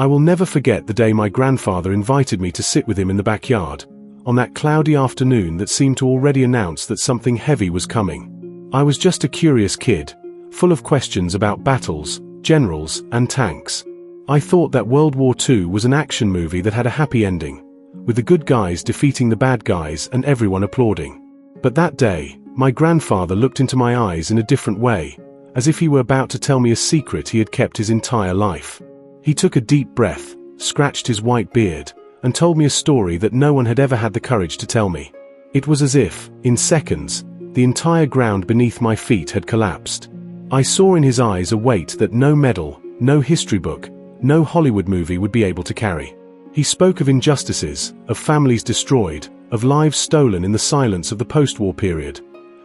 I will never forget the day my grandfather invited me to sit with him in the backyard, on that cloudy afternoon that seemed to already announce that something heavy was coming. I was just a curious kid, full of questions about battles, generals, and tanks. I thought that World War II was an action movie that had a happy ending, with the good guys defeating the bad guys and everyone applauding. But that day, my grandfather looked into my eyes in a different way, as if he were about to tell me a secret he had kept his entire life. He took a deep breath, scratched his white beard, and told me a story that no one had ever had the courage to tell me. It was as if, in seconds, the entire ground beneath my feet had collapsed. I saw in his eyes a weight that no medal, no history book, no Hollywood movie would be able to carry. He spoke of injustices, of families destroyed, of lives stolen in the silence of the post-war period,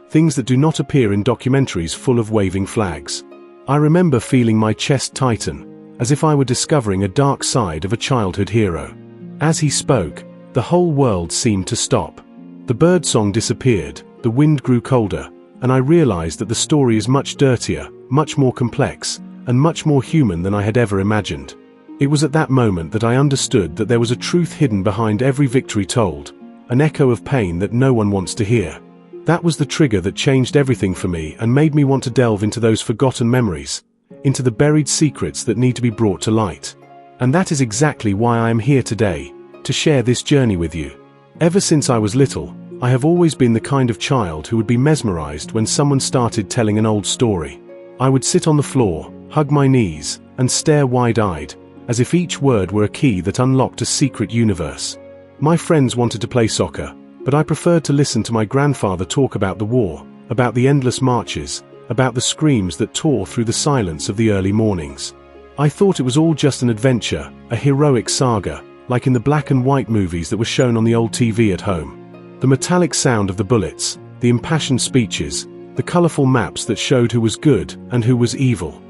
things that do not appear in documentaries full of waving flags. I remember feeling my chest tighten, as if I were discovering a dark side of a childhood hero. As he spoke, the whole world seemed to stop. The birdsong disappeared, the wind grew colder, and I realized that the story is much dirtier, much more complex, and much more human than I had ever imagined. It was at that moment that I understood that there was a truth hidden behind every victory told, an echo of pain that no one wants to hear. That was the trigger that changed everything for me and made me want to delve into those forgotten memories, into the buried secrets that need to be brought to light. And that is exactly why I am here today, to share this journey with you. Ever since I was little, I have always been the kind of child who would be mesmerized when someone started telling an old story. I would sit on the floor, hug my knees, and stare wide-eyed, as if each word were a key that unlocked a secret universe. My friends wanted to play soccer, but I preferred to listen to my grandfather talk about the war, about the endless marches, about the screams that tore through the silence of the early mornings. I thought it was all just an adventure, a heroic saga, like in the black and white movies that were shown on the old TV at home. The metallic sound of the bullets, the impassioned speeches, the colorful maps that showed who was good and who was evil.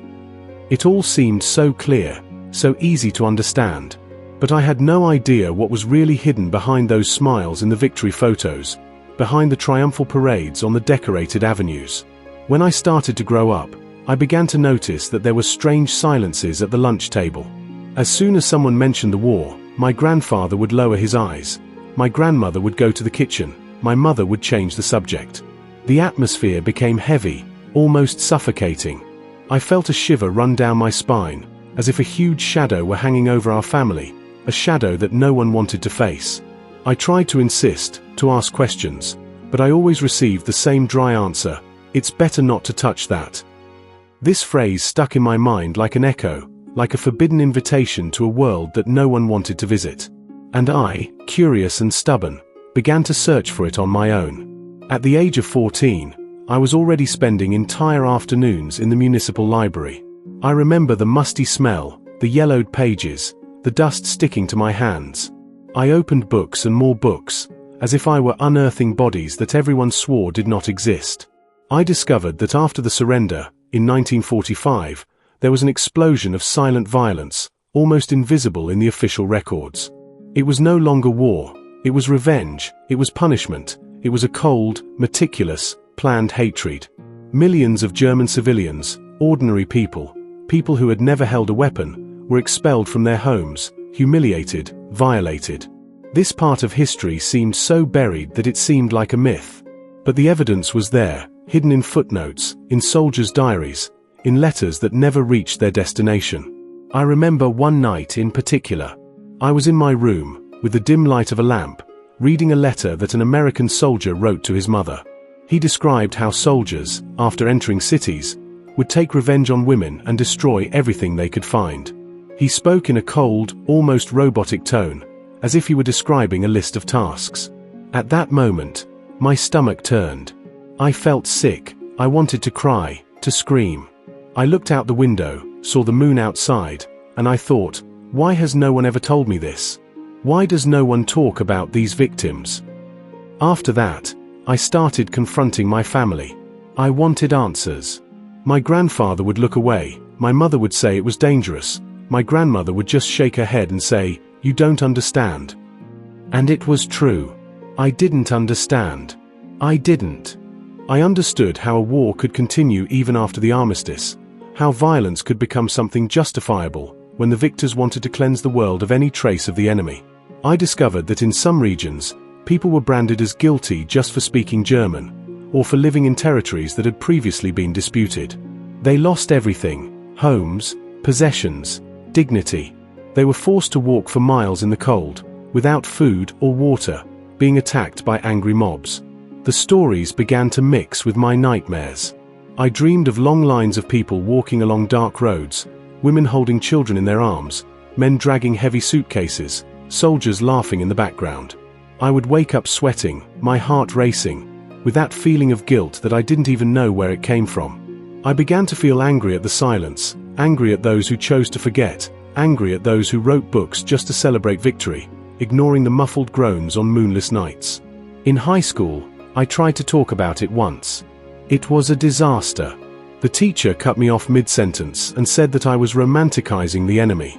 It all seemed so clear, so easy to understand. But I had no idea what was really hidden behind those smiles in the victory photos, behind the triumphal parades on the decorated avenues. When I started to grow up, I began to notice that there were strange silences at the lunch table. As soon as someone mentioned the war, my grandfather would lower his eyes, my grandmother would go to the kitchen, my mother would change the subject. The atmosphere became heavy, almost suffocating. I felt a shiver run down my spine, as if a huge shadow were hanging over our family, a shadow that no one wanted to face. I tried to insist, to ask questions, but I always received the same dry answer: "It's better not to touch that." This phrase stuck in my mind like an echo, like a forbidden invitation to a world that no one wanted to visit. And I, curious and stubborn, began to search for it on my own. At the age of 14, I was already spending entire afternoons in the municipal library. I remember the musty smell, the yellowed pages, the dust sticking to my hands. I opened books and more books, as if I were unearthing bodies that everyone swore did not exist. I discovered that after the surrender, in 1945, there was an explosion of silent violence, almost invisible in the official records. It was no longer war, it was revenge, it was punishment, it was a cold, meticulous, planned hatred. Millions of German civilians, ordinary people, people who had never held a weapon, were expelled from their homes, humiliated, violated. This part of history seemed so buried that it seemed like a myth. But the evidence was there, hidden in footnotes, in soldiers' diaries, in letters that never reached their destination. I remember one night in particular. I was in my room, with the dim light of a lamp, reading a letter that an American soldier wrote to his mother. He described how soldiers, after entering cities, would take revenge on women and destroy everything they could find. He spoke in a cold, almost robotic tone, as if he were describing a list of tasks. At that moment, my stomach turned. I felt sick. I wanted to cry, to scream. I looked out the window, saw the moon outside, and I thought, why has no one ever told me this? Why does no one talk about these victims? After that, I started confronting my family. I wanted answers. My grandfather would look away, my mother would say it was dangerous, my grandmother would just shake her head and say, "You don't understand." And it was true. I didn't understand. I didn't. I understood how a war could continue even after the armistice, how violence could become something justifiable, when the victors wanted to cleanse the world of any trace of the enemy. I discovered that in some regions, people were branded as guilty just for speaking German, or for living in territories that had previously been disputed. They lost everything: homes, possessions, dignity. They were forced to walk for miles in the cold, without food or water, being attacked by angry mobs. The stories began to mix with my nightmares. I dreamed of long lines of people walking along dark roads, women holding children in their arms, men dragging heavy suitcases, soldiers laughing in the background. I would wake up sweating, my heart racing, with that feeling of guilt that I didn't even know where it came from. I began to feel angry at the silence, angry at those who chose to forget, angry at those who wrote books just to celebrate victory, ignoring the muffled groans on moonless nights. In high school, I tried to talk about it once. It was a disaster. The teacher cut me off mid-sentence and said that I was romanticizing the enemy.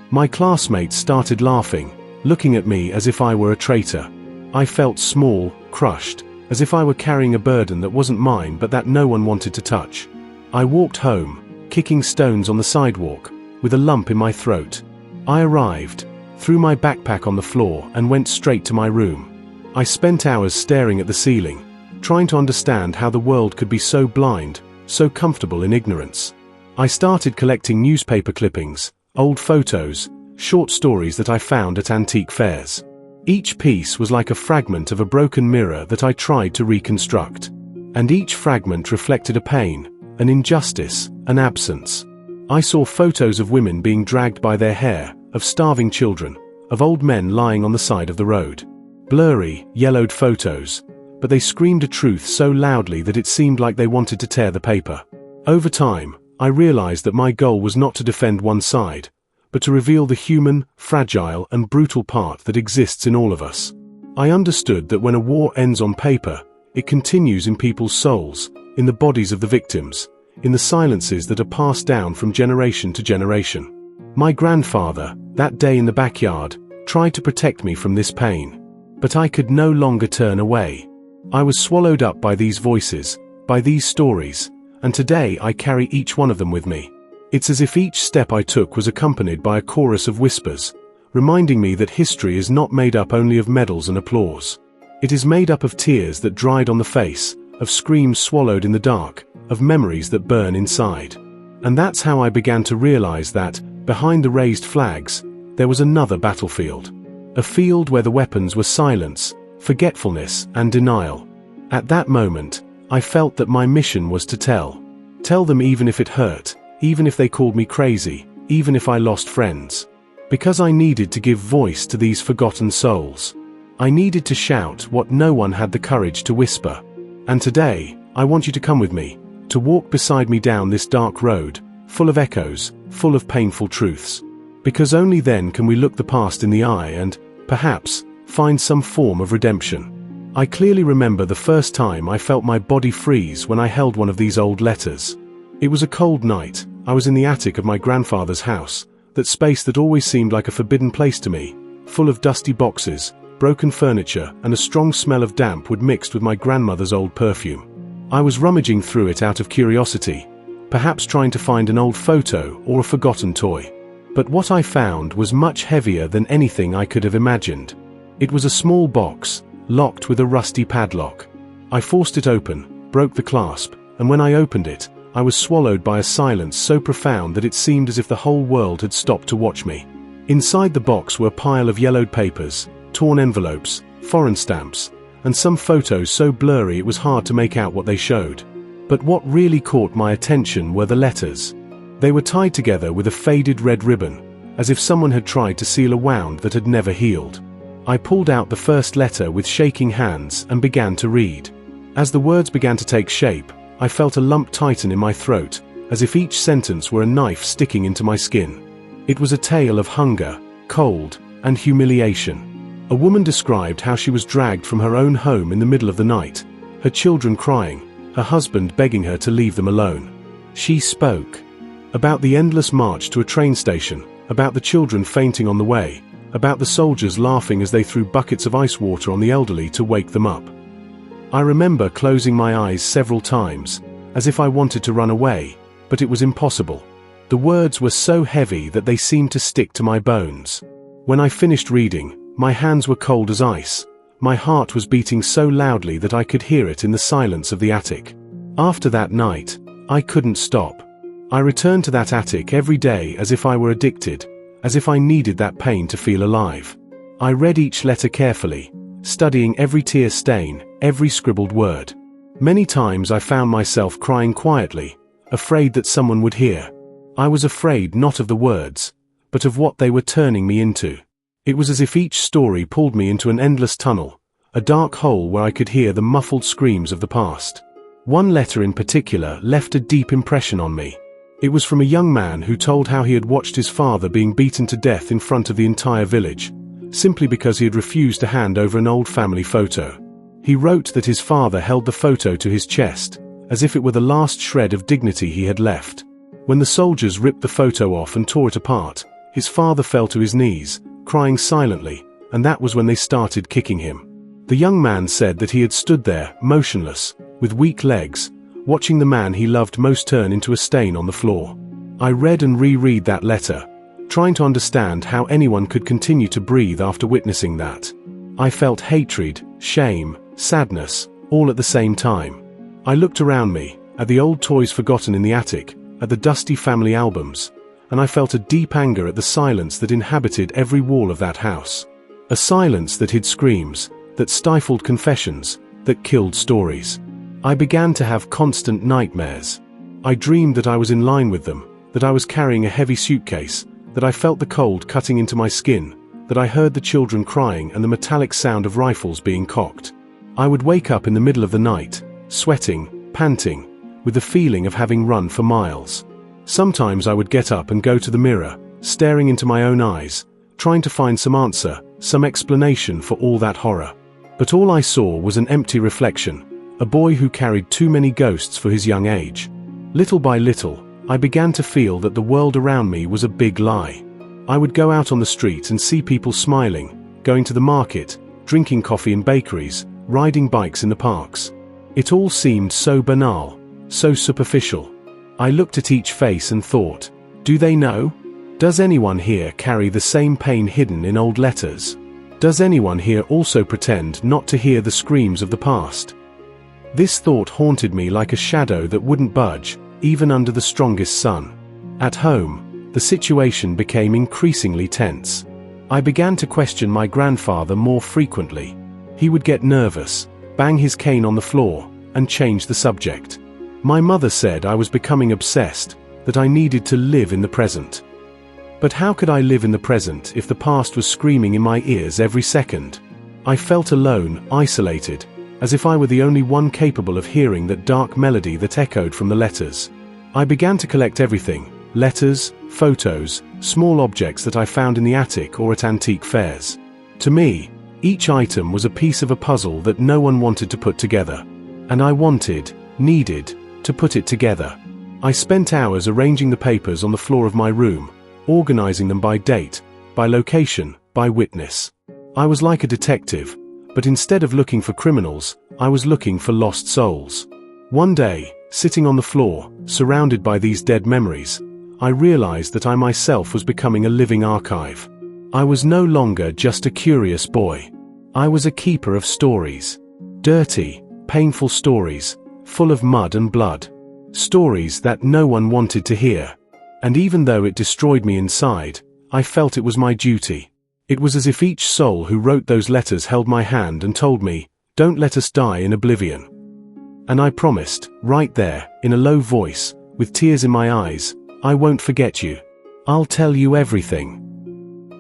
My classmates started laughing, looking at me as if I were a traitor. I felt small, crushed, as if I were carrying a burden that wasn't mine but that no one wanted to touch. I walked home, kicking stones on the sidewalk, with a lump in my throat. I arrived, threw my backpack on the floor and went straight to my room. I spent hours staring at the ceiling, trying to understand how the world could be so blind, so comfortable in ignorance. I started collecting newspaper clippings, old photos, short stories that I found at antique fairs. Each piece was like a fragment of a broken mirror that I tried to reconstruct. And each fragment reflected a pain, an injustice, an absence. I saw photos of women being dragged by their hair, of starving children, of old men lying on the side of the road. Blurry, yellowed photos, but they screamed a truth so loudly that it seemed like they wanted to tear the paper. Over time, I realized that my goal was not to defend one side, but to reveal the human, fragile, and brutal part that exists in all of us. I understood that when a war ends on paper, it continues in people's souls, in the bodies of the victims, in the silences that are passed down from generation to generation. My grandfather, that day in the backyard, tried to protect me from this pain. But I could no longer turn away. I was swallowed up by these voices, by these stories, and today I carry each one of them with me. It's as if each step I took was accompanied by a chorus of whispers, reminding me that history is not made up only of medals and applause. It is made up of tears that dried on the face, of screams swallowed in the dark, of memories that burn inside. And that's how I began to realize that, behind the raised flags, there was another battlefield. A field where the weapons were silence, forgetfulness, and denial. At that moment, I felt that my mission was to tell them even if it hurt, even if they called me crazy, even if I lost friends. Because I needed to give voice to these forgotten souls. I needed to shout what no one had the courage to whisper. And today, I want you to come with me, to walk beside me down this dark road, full of echoes, full of painful truths. Because only then can we look the past in the eye and, perhaps, find some form of redemption. I clearly remember the first time I felt my body freeze when I held one of these old letters. It was a cold night. I was in the attic of my grandfather's house, that space that always seemed like a forbidden place to me, full of dusty boxes, broken furniture, and a strong smell of damp wood mixed with my grandmother's old perfume. I was rummaging through it out of curiosity, perhaps trying to find an old photo or a forgotten toy. But what I found was much heavier than anything I could have imagined. It was a small box, locked with a rusty padlock. I forced it open, broke the clasp, and when I opened it, I was swallowed by a silence so profound that it seemed as if the whole world had stopped to watch me. Inside the box were a pile of yellowed papers, torn envelopes, foreign stamps, and some photos so blurry it was hard to make out what they showed. But what really caught my attention were the letters. They were tied together with a faded red ribbon, as if someone had tried to seal a wound that had never healed. I pulled out the first letter with shaking hands and began to read. As the words began to take shape, I felt a lump tighten in my throat, as if each sentence were a knife sticking into my skin. It was a tale of hunger, cold, and humiliation. A woman described how she was dragged from her own home in the middle of the night, her children crying, her husband begging her to leave them alone. She spoke about the endless march to a train station, about the children fainting on the way, about the soldiers laughing as they threw buckets of ice water on the elderly to wake them up. I remember closing my eyes several times, as if I wanted to run away, but it was impossible. The words were so heavy that they seemed to stick to my bones. When I finished reading, my hands were cold as ice. My heart was beating so loudly that I could hear it in the silence of the attic. After that night, I couldn't stop. I returned to that attic every day as if I were addicted, as if I needed that pain to feel alive. I read each letter carefully, studying every tear stain, every scribbled word. Many times I found myself crying quietly, afraid that someone would hear. I was afraid not of the words, but of what they were turning me into. It was as if each story pulled me into an endless tunnel, a dark hole where I could hear the muffled screams of the past. One letter in particular left a deep impression on me. It was from a young man who told how he had watched his father being beaten to death in front of the entire village, simply because he had refused to hand over an old family photo. He wrote that his father held the photo to his chest, as if it were the last shred of dignity he had left. When the soldiers ripped the photo off and tore it apart, his father fell to his knees, crying silently, and that was when they started kicking him. The young man said that he had stood there, motionless, with weak legs, watching the man he loved most turn into a stain on the floor. I read and reread that letter, trying to understand how anyone could continue to breathe after witnessing that. I felt hatred, shame, sadness, all at the same time. I looked around me, at the old toys forgotten in the attic, at the dusty family albums, and I felt a deep anger at the silence that inhabited every wall of that house. A silence that hid screams, that stifled confessions, that killed stories. I began to have constant nightmares. I dreamed that I was in line with them, that I was carrying a heavy suitcase, that I felt the cold cutting into my skin, that I heard the children crying and the metallic sound of rifles being cocked. I would wake up in the middle of the night, sweating, panting, with the feeling of having run for miles. Sometimes I would get up and go to the mirror, staring into my own eyes, trying to find some answer, some explanation for all that horror. But all I saw was an empty reflection, a boy who carried too many ghosts for his young age. Little by little, I began to feel that the world around me was a big lie. I would go out on the street and see people smiling, going to the market, drinking coffee in bakeries, riding bikes in the parks. It all seemed so banal, so superficial. I looked at each face and thought, do they know? Does anyone here carry the same pain hidden in old letters? Does anyone here also pretend not to hear the screams of the past? This thought haunted me like a shadow that wouldn't budge, even under the strongest sun. At home, the situation became increasingly tense. I began to question my grandfather more frequently. He would get nervous, bang his cane on the floor, and change the subject. My mother said I was becoming obsessed, that I needed to live in the present. But how could I live in the present if the past was screaming in my ears every second? I felt alone, isolated, as if I were the only one capable of hearing that dark melody that echoed from the letters. I began to collect everything, letters, photos, small objects that I found in the attic or at antique fairs. To me, each item was a piece of a puzzle that no one wanted to put together. And I needed, to put it together. I spent hours arranging the papers on the floor of my room, organizing them by date, by location, by witness. I was like a detective, but instead of looking for criminals, I was looking for lost souls. One day, sitting on the floor, surrounded by these dead memories, I realized that I myself was becoming a living archive. I was no longer just a curious boy. I was a keeper of stories. Dirty, painful stories, full of mud and blood. Stories that no one wanted to hear. And even though it destroyed me inside, I felt it was my duty. It was as if each soul who wrote those letters held my hand and told me, "Don't let us die in oblivion." And I promised, right there, in a low voice, with tears in my eyes, "I won't forget you. I'll tell you everything."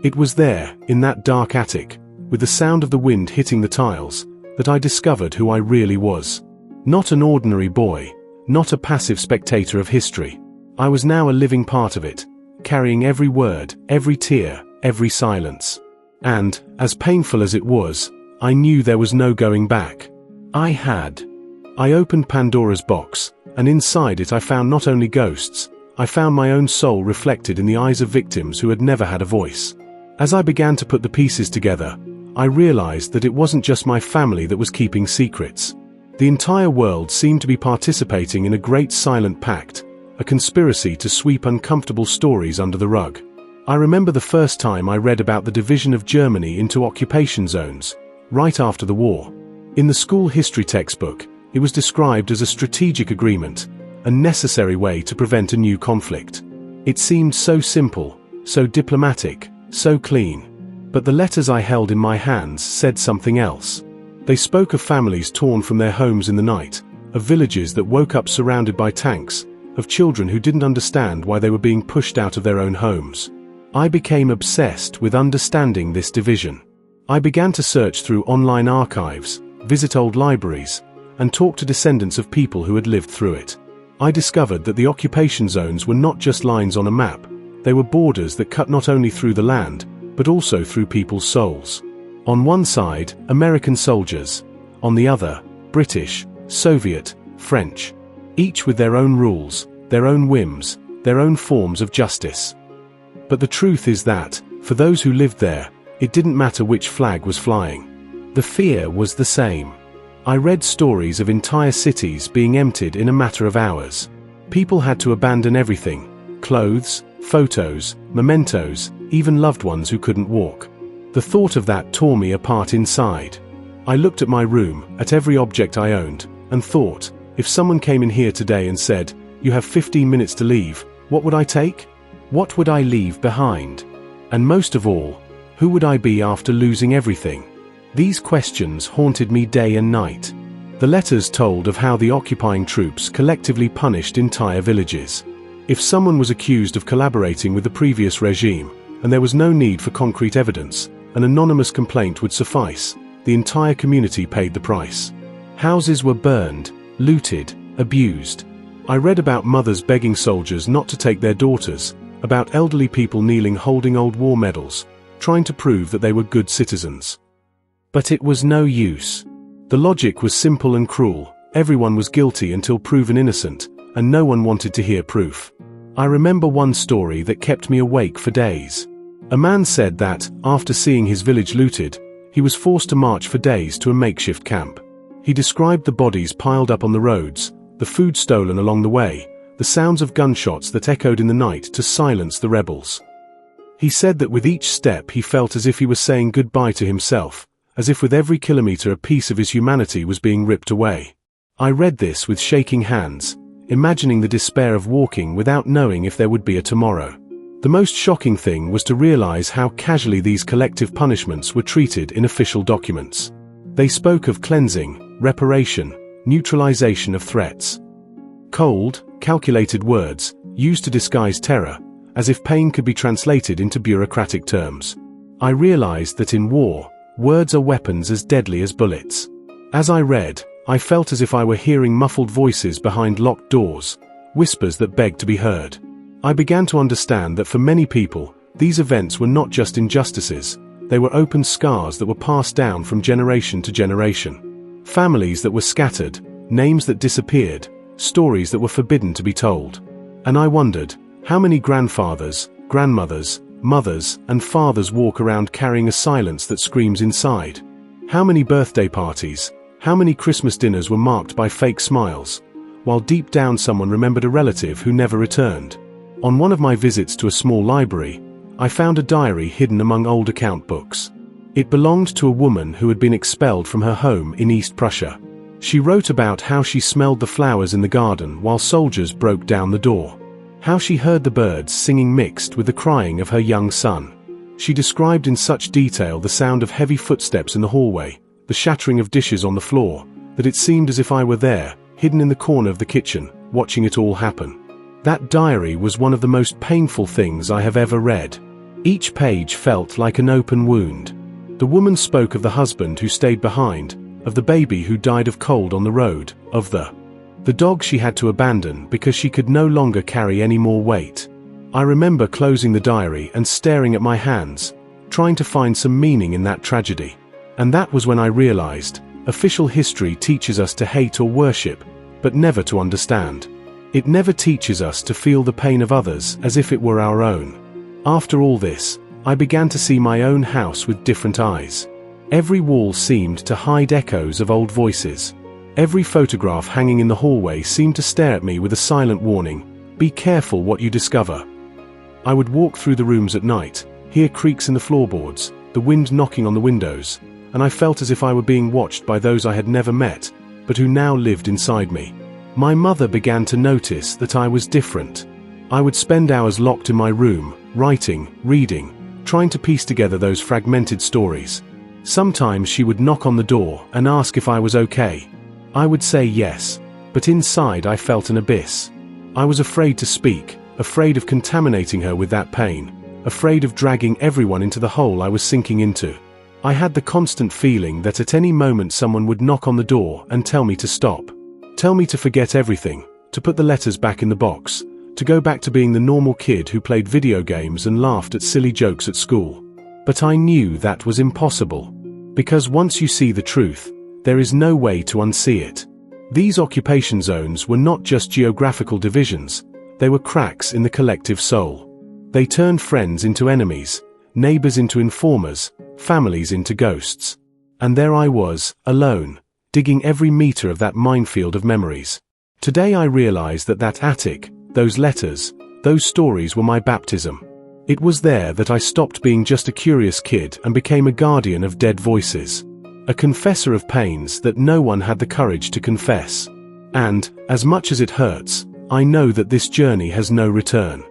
It was there, in that dark attic, with the sound of the wind hitting the tiles, that I discovered who I really was. Not an ordinary boy, not a passive spectator of history. I was now a living part of it, carrying every word, every tear, every silence. And, as painful as it was, I knew there was no going back. I opened Pandora's box, and inside it I found not only ghosts, I found my own soul reflected in the eyes of victims who had never had a voice. As I began to put the pieces together, I realized that it wasn't just my family that was keeping secrets. The entire world seemed to be participating in a great silent pact, a conspiracy to sweep uncomfortable stories under the rug. I remember the first time I read about the division of Germany into occupation zones, right after the war. In the school history textbook, it was described as a strategic agreement, a necessary way to prevent a new conflict. It seemed so simple, so diplomatic, so clean. But the letters I held in my hands said something else. They spoke of families torn from their homes in the night, of villages that woke up surrounded by tanks, of children who didn't understand why they were being pushed out of their own homes. I became obsessed with understanding this division. I began to search through online archives, visit old libraries, and talk to descendants of people who had lived through it. I discovered that the occupation zones were not just lines on a map, they were borders that cut not only through the land, but also through people's souls. On one side, American soldiers. On the other, British, Soviet, French. Each with their own rules, their own whims, their own forms of justice. But the truth is that, for those who lived there, it didn't matter which flag was flying. The fear was the same. I read stories of entire cities being emptied in a matter of hours. People had to abandon everything: clothes, photos, mementos, even loved ones who couldn't walk. The thought of that tore me apart inside. I looked at my room, at every object I owned, and thought, if someone came in here today and said, "You have 15 minutes to leave," what would I take? What would I leave behind? And most of all, who would I be after losing everything? These questions haunted me day and night. The letters told of how the occupying troops collectively punished entire villages. If someone was accused of collaborating with the previous regime, and there was no need for concrete evidence, an anonymous complaint would suffice. The entire community paid the price. Houses were burned, looted, abused. I read about mothers begging soldiers not to take their daughters, about elderly people kneeling holding old war medals, trying to prove that they were good citizens. But it was no use. The logic was simple and cruel. Everyone was guilty until proven innocent, and no one wanted to hear proof. I remember one story that kept me awake for days. A man said that, after seeing his village looted, he was forced to march for days to a makeshift camp. He described the bodies piled up on the roads, the food stolen along the way, the sounds of gunshots that echoed in the night to silence the rebels. He said that with each step he felt as if he was saying goodbye to himself, as if with every kilometer a piece of his humanity was being ripped away. I read this with shaking hands, imagining the despair of walking without knowing if there would be a tomorrow. The most shocking thing was to realize how casually these collective punishments were treated in official documents. They spoke of cleansing, reparation, neutralization of threats. Cold, calculated words, used to disguise terror, as if pain could be translated into bureaucratic terms. I realized that in war, words are weapons as deadly as bullets. As I read, I felt as if I were hearing muffled voices behind locked doors, whispers that begged to be heard. I began to understand that for many people, these events were not just injustices, they were open scars that were passed down from generation to generation. Families that were scattered, names that disappeared, stories that were forbidden to be told. And I wondered, how many grandfathers, grandmothers, mothers, and fathers walk around carrying a silence that screams inside? How many birthday parties, how many Christmas dinners were marked by fake smiles, while deep down someone remembered a relative who never returned? On one of my visits to a small library, I found a diary hidden among old account books. It belonged to a woman who had been expelled from her home in East Prussia. She wrote about how she smelled the flowers in the garden while soldiers broke down the door. How she heard the birds singing mixed with the crying of her young son. She described in such detail the sound of heavy footsteps in the hallway, the shattering of dishes on the floor, that it seemed as if I were there, hidden in the corner of the kitchen, watching it all happen. That diary was one of the most painful things I have ever read. Each page felt like an open wound. The woman spoke of the husband who stayed behind, of the baby who died of cold on the road, of the dog she had to abandon because she could no longer carry any more weight. I remember closing the diary and staring at my hands, trying to find some meaning in that tragedy. And that was when I realized, official history teaches us to hate or worship, but never to understand. It never teaches us to feel the pain of others as if it were our own. After all this, I began to see my own house with different eyes. Every wall seemed to hide echoes of old voices. Every photograph hanging in the hallway seemed to stare at me with a silent warning, Be careful what you discover. I would walk through the rooms at night, hear creaks in the floorboards, the wind knocking on the windows, and I felt as if I were being watched by those I had never met, but who now lived inside me. My mother began to notice that I was different. I would spend hours locked in my room, writing, reading, trying to piece together those fragmented stories. Sometimes she would knock on the door and ask if I was okay. I would say yes, but inside I felt an abyss. I was afraid to speak, afraid of contaminating her with that pain, afraid of dragging everyone into the hole I was sinking into. I had the constant feeling that at any moment someone would knock on the door and tell me to stop. Tell me to forget everything, to put the letters back in the box, to go back to being the normal kid who played video games and laughed at silly jokes at school. But I knew that was impossible. Because once you see the truth, there is no way to unsee it. These occupation zones were not just geographical divisions, they were cracks in the collective soul. They turned friends into enemies, neighbors into informers, families into ghosts. And there I was, alone, digging every meter of that minefield of memories. Today I realize that that attic, those letters, those stories were my baptism. It was there that I stopped being just a curious kid and became a guardian of dead voices. A confessor of pains that no one had the courage to confess. And, as much as it hurts, I know that this journey has no return.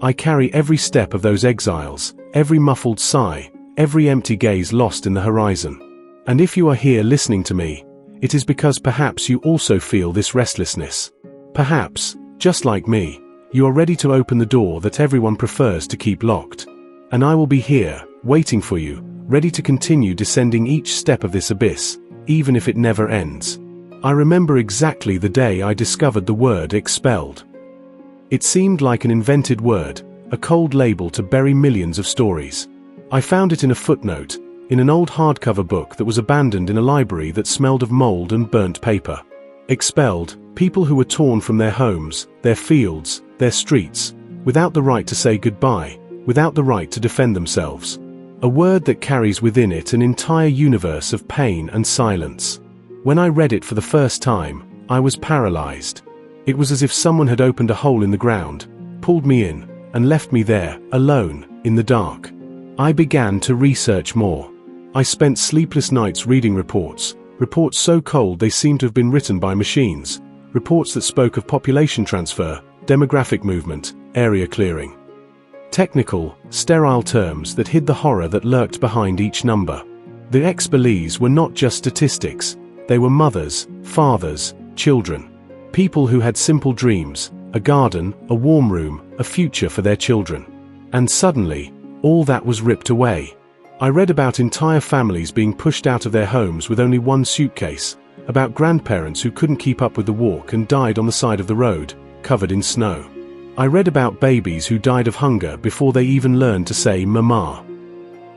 I carry every step of those exiles, every muffled sigh, every empty gaze lost in the horizon. And if you are here listening to me, it is because perhaps you also feel this restlessness. Perhaps, just like me, you are ready to open the door that everyone prefers to keep locked. And I will be here, waiting for you, ready to continue descending each step of this abyss, even if it never ends. I remember exactly the day I discovered the word expelled. It seemed like an invented word, a cold label to bury millions of stories. I found it in a footnote, in an old hardcover book that was abandoned in a library that smelled of mold and burnt paper. Expelled, people who were torn from their homes, their fields, their streets, without the right to say goodbye, without the right to defend themselves. A word that carries within it an entire universe of pain and silence. When I read it for the first time, I was paralyzed. It was as if someone had opened a hole in the ground, pulled me in, and left me there, alone, in the dark. I began to research more. I spent sleepless nights reading reports so cold they seemed to have been written by machines, reports that spoke of population transfer, demographic movement, area clearing. Technical, sterile terms that hid the horror that lurked behind each number. The expellees were not just statistics, they were mothers, fathers, children. People who had simple dreams, a garden, a warm room, a future for their children. And suddenly, all that was ripped away. I read about entire families being pushed out of their homes with only one suitcase, about grandparents who couldn't keep up with the walk and died on the side of the road, covered in snow. I read about babies who died of hunger before they even learned to say mama.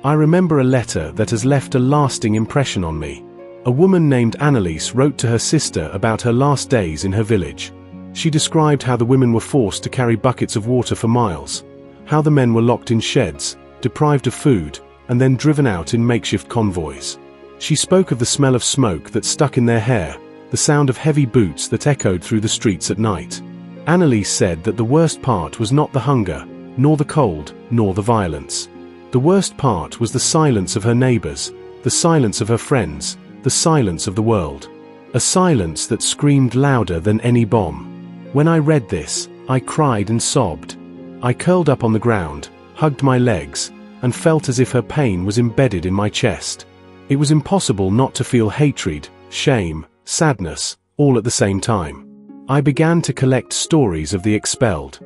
I remember a letter that has left a lasting impression on me. A woman named Annalise wrote to her sister about her last days in her village. She described how the women were forced to carry buckets of water for miles, how the men were locked in sheds, deprived of food, and then driven out in makeshift convoys. She spoke of the smell of smoke that stuck in their hair, the sound of heavy boots that echoed through the streets at night. Annalise said that the worst part was not the hunger, nor the cold, nor the violence. The worst part was the silence of her neighbors, the silence of her friends, the silence of the world. A silence that screamed louder than any bomb. When I read this, I cried and sobbed. I curled up on the ground, hugged my legs, and felt as if her pain was embedded in my chest. It was impossible not to feel hatred, shame, sadness, all at the same time. I began to collect stories of the expelled.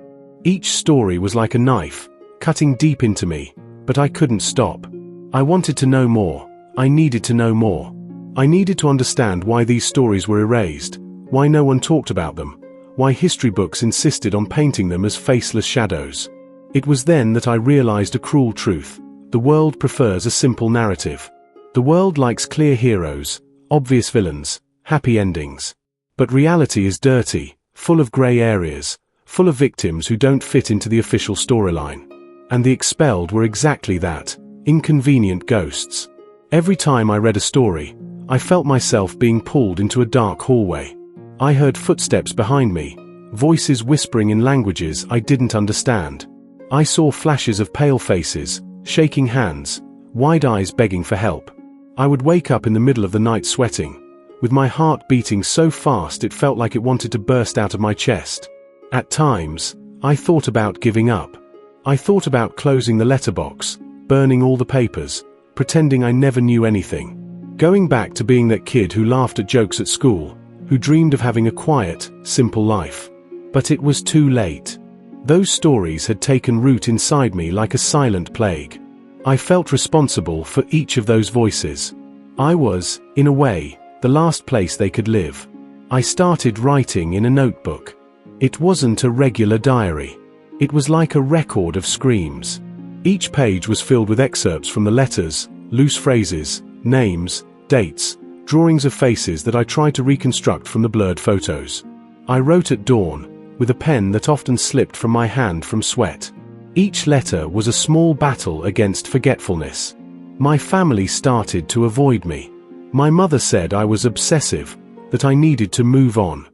Each story was like a knife, cutting deep into me, but I couldn't stop. I wanted to know more. I needed to know more. I needed to understand why these stories were erased, why no one talked about them, why history books insisted on painting them as faceless shadows. It was then that I realized a cruel truth. The world prefers a simple narrative. The world likes clear heroes, obvious villains, happy endings. But reality is dirty, full of gray areas, full of victims who don't fit into the official storyline. And the expelled were exactly that, inconvenient ghosts. Every time I read a story, I felt myself being pulled into a dark hallway. I heard footsteps behind me, voices whispering in languages I didn't understand. I saw flashes of pale faces, shaking hands, wide eyes begging for help. I would wake up in the middle of the night sweating, with my heart beating so fast it felt like it wanted to burst out of my chest. At times, I thought about giving up. I thought about closing the letterbox, burning all the papers, pretending I never knew anything. Going back to being that kid who laughed at jokes at school, who dreamed of having a quiet, simple life. But it was too late. Those stories had taken root inside me like a silent plague. I felt responsible for each of those voices. I was, in a way, the last place they could live. I started writing in a notebook. It wasn't a regular diary. It was like a record of screams. Each page was filled with excerpts from the letters, loose phrases, names, dates, drawings of faces that I tried to reconstruct from the blurred photos. I wrote at dawn, with a pen that often slipped from my hand from sweat. Each letter was a small battle against forgetfulness. My family started to avoid me. My mother said I was obsessive, that I needed to move on.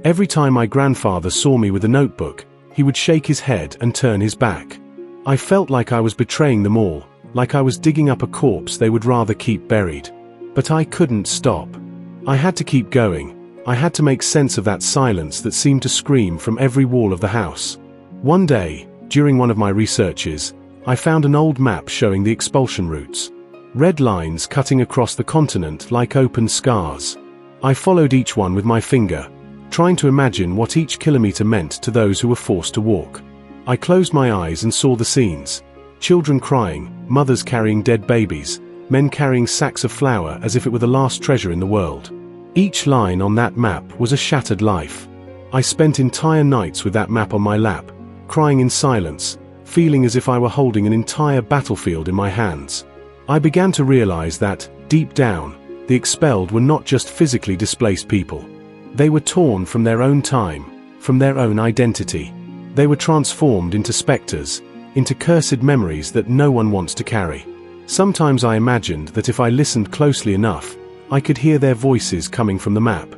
Every time my grandfather saw me with a notebook, he would shake his head and turn his back. I felt like I was betraying them all, like I was digging up a corpse they would rather keep buried. But I couldn't stop. I had to keep going. I had to make sense of that silence that seemed to scream from every wall of the house. One day, during one of my researches, I found an old map showing the expulsion routes. Red lines cutting across the continent like open scars. I followed each one with my finger, trying to imagine what each kilometer meant to those who were forced to walk. I closed my eyes and saw the scenes. Children crying, mothers carrying dead babies, men carrying sacks of flour as if it were the last treasure in the world. Each line on that map was a shattered life. I spent entire nights with that map on my lap, crying in silence, feeling as if I were holding an entire battlefield in my hands. I began to realize that, deep down, the expelled were not just physically displaced people. They were torn from their own time, from their own identity. They were transformed into specters, into cursed memories that no one wants to carry. Sometimes I imagined that if I listened closely enough, I could hear their voices coming from the map.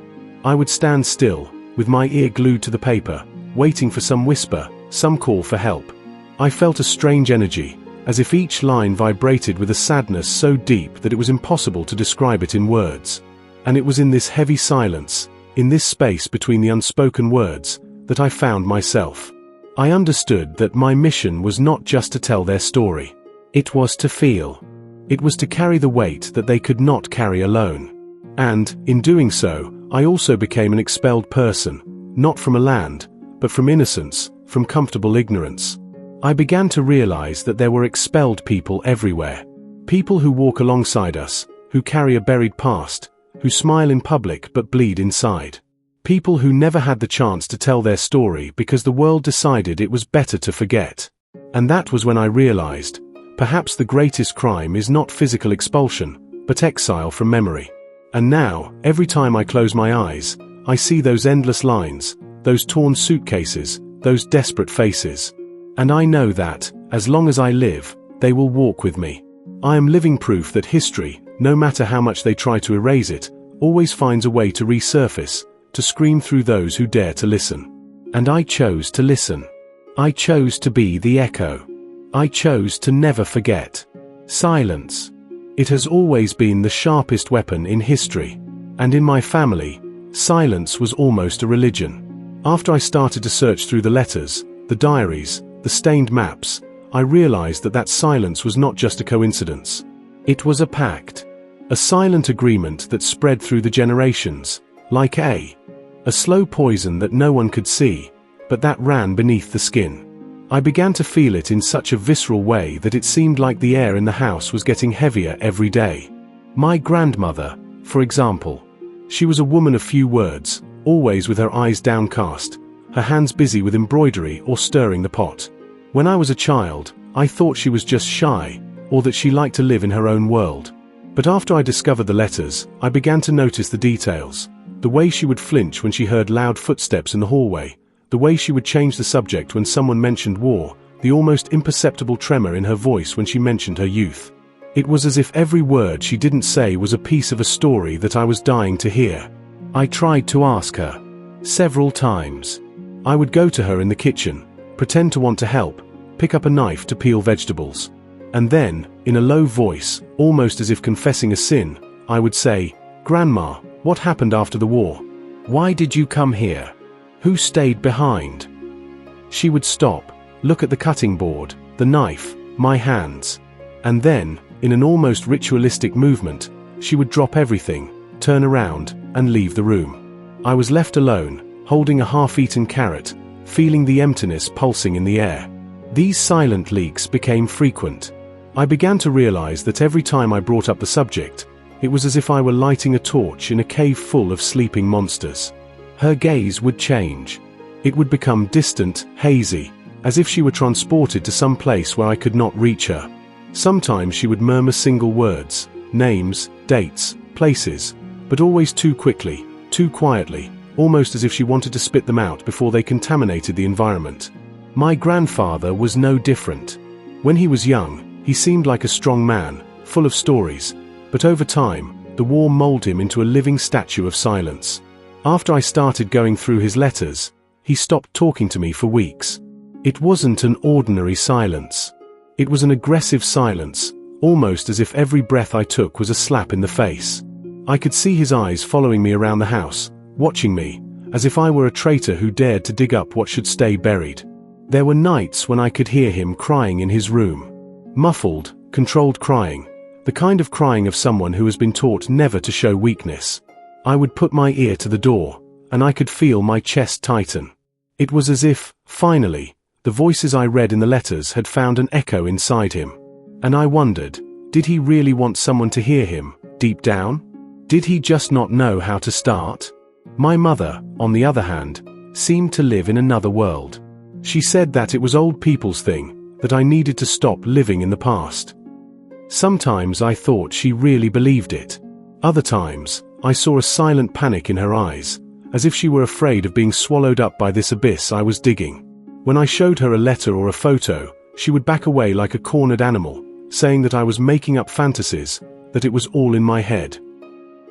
I would stand still, with my ear glued to the paper, waiting for some whisper, some call for help. I felt a strange energy, as if each line vibrated with a sadness so deep that it was impossible to describe it in words. And it was in this heavy silence, in this space between the unspoken words, that I found myself. I understood that my mission was not just to tell their story. It was to feel. It was to carry the weight that they could not carry alone. And, in doing so, I also became an expelled person, not from a land, but from innocence, from comfortable ignorance. I began to realize that there were expelled people everywhere. People who walk alongside us, who carry a buried past, who smile in public but bleed inside. People who never had the chance to tell their story because the world decided it was better to forget. And that was when I realized, perhaps the greatest crime is not physical expulsion, but exile from memory. And now, every time I close my eyes, I see those endless lines, those torn suitcases, those desperate faces. And I know that, as long as I live, they will walk with me. I am living proof that history, no matter how much they try to erase it, always finds a way to resurface, to scream through those who dare to listen. And I chose to listen. I chose to be the echo. I chose to never forget. Silence. It has always been the sharpest weapon in history. And in my family, silence was almost a religion. After I started to search through the letters, the diaries, the stained maps, I realized that silence was not just a coincidence. It was a pact. A silent agreement that spread through the generations, like a slow poison that no one could see, but that ran beneath the skin. I began to feel it in such a visceral way that it seemed like the air in the house was getting heavier every day. My grandmother, for example. She was a woman of few words, always with her eyes downcast, her hands busy with embroidery or stirring the pot. When I was a child, I thought she was just shy, or that she liked to live in her own world. But after I discovered the letters, I began to notice the details. The way she would flinch when she heard loud footsteps in the hallway, the way she would change the subject when someone mentioned war, the almost imperceptible tremor in her voice when she mentioned her youth. It was as if every word she didn't say was a piece of a story that I was dying to hear. I tried to ask her. Several times. I would go to her in the kitchen, pretend to want to help, pick up a knife to peel vegetables. And then, in a low voice, almost as if confessing a sin, I would say, "Grandma, what happened after the war? Why did you come here? Who stayed behind?" She would stop, look at the cutting board, the knife, my hands. And then, in an almost ritualistic movement, she would drop everything, turn around, and leave the room. I was left alone, holding a half-eaten carrot, feeling the emptiness pulsing in the air. These silent leaks became frequent. I began to realize that every time I brought up the subject, it was as if I were lighting a torch in a cave full of sleeping monsters. Her gaze would change. It would become distant, hazy, as if she were transported to some place where I could not reach her. Sometimes she would murmur single words, names, dates, places, but always too quickly, too quietly, almost as if she wanted to spit them out before they contaminated the environment. My grandfather was no different. When he was young, he seemed like a strong man, full of stories, but over time, the war molded him into a living statue of silence. After I started going through his letters, he stopped talking to me for weeks. It wasn't an ordinary silence. It was an aggressive silence, almost as if every breath I took was a slap in the face. I could see his eyes following me around the house, watching me, as if I were a traitor who dared to dig up what should stay buried. There were nights when I could hear him crying in his room. Muffled, controlled crying, the kind of crying of someone who has been taught never to show weakness. I would put my ear to the door, and I could feel my chest tighten. It was as if, finally, the voices I read in the letters had found an echo inside him. And I wondered, did he really want someone to hear him, deep down? Did he just not know how to start? My mother, on the other hand, seemed to live in another world. She said that it was old people's thing, that I needed to stop living in the past. Sometimes I thought she really believed it. Other times, I saw a silent panic in her eyes, as if she were afraid of being swallowed up by this abyss I was digging. When I showed her a letter or a photo, she would back away like a cornered animal, saying that I was making up fantasies, that it was all in my head.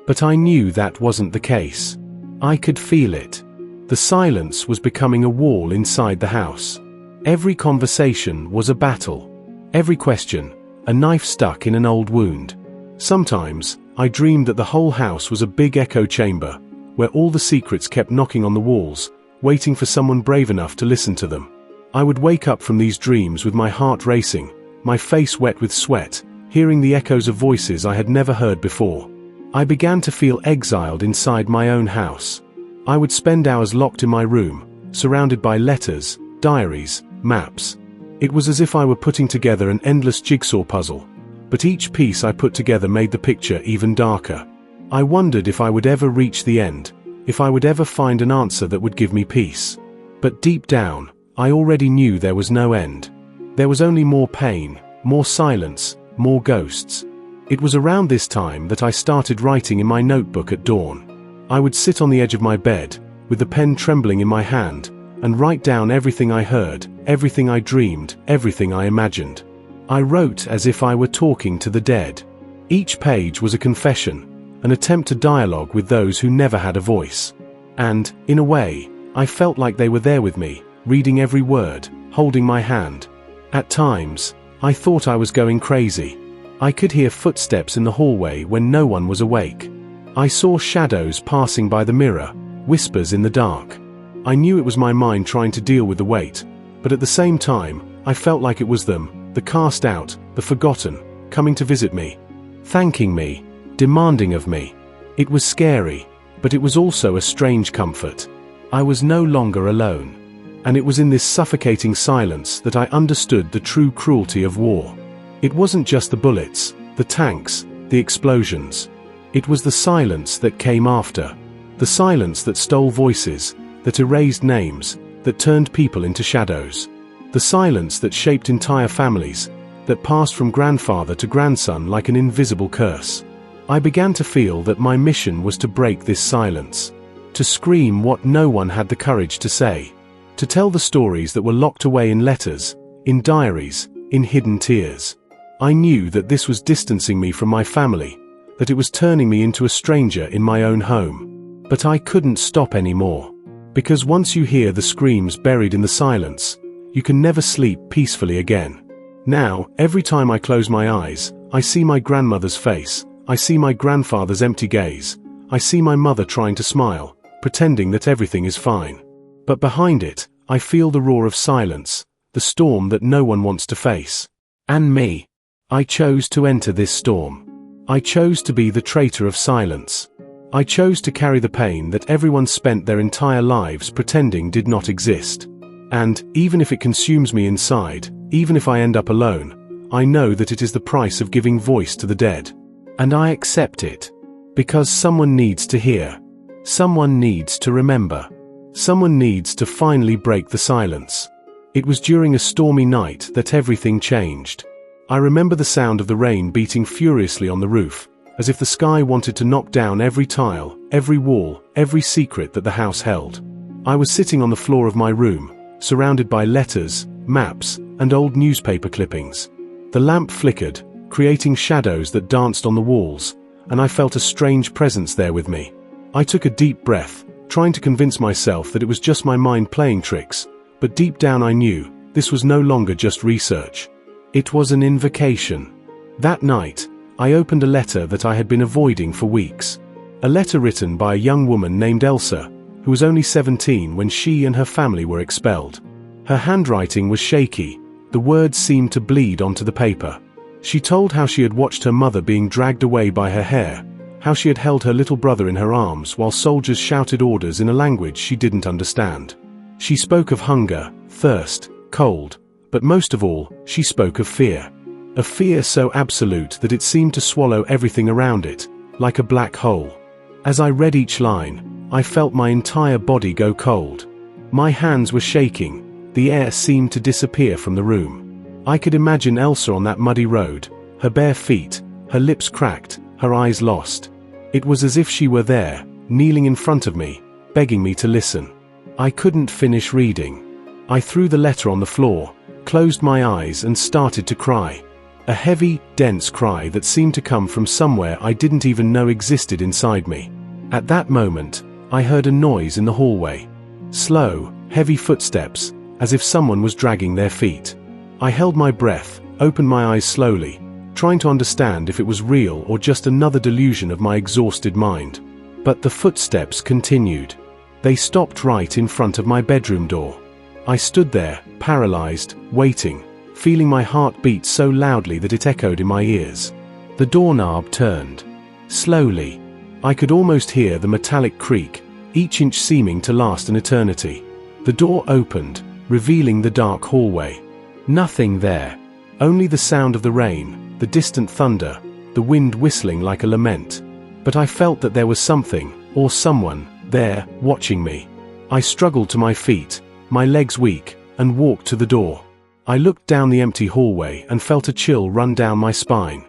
But I knew that wasn't the case. I could feel it. The silence was becoming a wall inside the house. Every conversation was a battle. Every question, a knife stuck in an old wound. Sometimes, I dreamed that the whole house was a big echo chamber, where all the secrets kept knocking on the walls, waiting for someone brave enough to listen to them. I would wake up from these dreams with my heart racing, my face wet with sweat, hearing the echoes of voices I had never heard before. I began to feel exiled inside my own house. I would spend hours locked in my room, surrounded by letters, diaries, maps. It was as if I were putting together an endless jigsaw puzzle, but each piece I put together made the picture even darker. I wondered if I would ever reach the end, if I would ever find an answer that would give me peace. But deep down, I already knew there was no end. There was only more pain, more silence, more ghosts. It was around this time that I started writing in my notebook at dawn. I would sit on the edge of my bed, with the pen trembling in my hand, and write down everything I heard, everything I dreamed, everything I imagined. I wrote as if I were talking to the dead. Each page was a confession, an attempt to dialogue with those who never had a voice. And, in a way, I felt like they were there with me, reading every word, holding my hand. At times, I thought I was going crazy. I could hear footsteps in the hallway when no one was awake. I saw shadows passing by the mirror, whispers in the dark. I knew it was my mind trying to deal with the weight, but at the same time, I felt like it was them, the cast out, the forgotten, coming to visit me, thanking me, demanding of me. It was scary, but it was also a strange comfort. I was no longer alone. And it was in this suffocating silence that I understood the true cruelty of war. It wasn't just the bullets, the tanks, the explosions. It was the silence that came after. The silence that stole voices, that erased names, that turned people into shadows. The silence that shaped entire families, that passed from grandfather to grandson like an invisible curse. I began to feel that my mission was to break this silence, to scream what no one had the courage to say, to tell the stories that were locked away in letters, in diaries, in hidden tears. I knew that this was distancing me from my family, that it was turning me into a stranger in my own home. But I couldn't stop anymore. Because once you hear the screams buried in the silence, you can never sleep peacefully again. Now, every time I close my eyes, I see my grandmother's face, I see my grandfather's empty gaze, I see my mother trying to smile, pretending that everything is fine. But behind it, I feel the roar of silence, the storm that no one wants to face. And me. I chose to enter this storm. I chose to be the traitor of silence. I chose to carry the pain that everyone spent their entire lives pretending did not exist. And, even if it consumes me inside, even if I end up alone, I know that it is the price of giving voice to the dead. And I accept it. Because someone needs to hear. Someone needs to remember. Someone needs to finally break the silence. It was during a stormy night that everything changed. I remember the sound of the rain beating furiously on the roof, as if the sky wanted to knock down every tile, every wall, every secret that the house held. I was sitting on the floor of my room, surrounded by letters, maps, and old newspaper clippings. The lamp flickered, creating shadows that danced on the walls, and I felt a strange presence there with me. I took a deep breath, trying to convince myself that it was just my mind playing tricks, but deep down I knew this was no longer just research. It was an invocation. That night, I opened a letter that I had been avoiding for weeks. A letter written by a young woman named Elsa, who was only 17 when she and her family were expelled. Her handwriting was shaky, the words seemed to bleed onto the paper. She told how she had watched her mother being dragged away by her hair, how she had held her little brother in her arms while soldiers shouted orders in a language she didn't understand. She spoke of hunger, thirst, cold, but most of all, she spoke of fear. A fear so absolute that it seemed to swallow everything around it, like a black hole. As I read each line, I felt my entire body go cold. My hands were shaking, the air seemed to disappear from the room. I could imagine Elsa on that muddy road, her bare feet, her lips cracked, her eyes lost. It was as if she were there, kneeling in front of me, begging me to listen. I couldn't finish reading. I threw the letter on the floor, closed my eyes and started to cry. A heavy, dense cry that seemed to come from somewhere I didn't even know existed inside me. At that moment, I heard a noise in the hallway. Slow, heavy footsteps, as if someone was dragging their feet. I held my breath, opened my eyes slowly, trying to understand if it was real or just another delusion of my exhausted mind. But the footsteps continued. They stopped right in front of my bedroom door. I stood there, paralyzed, waiting, feeling my heart beat so loudly that it echoed in my ears. The doorknob turned. Slowly. I could almost hear the metallic creak, each inch seeming to last an eternity. The door opened, revealing the dark hallway. Nothing there. Only the sound of the rain, the distant thunder, the wind whistling like a lament. But I felt that there was something, or someone, there, watching me. I struggled to my feet, my legs weak, and walked to the door. I looked down the empty hallway and felt a chill run down my spine.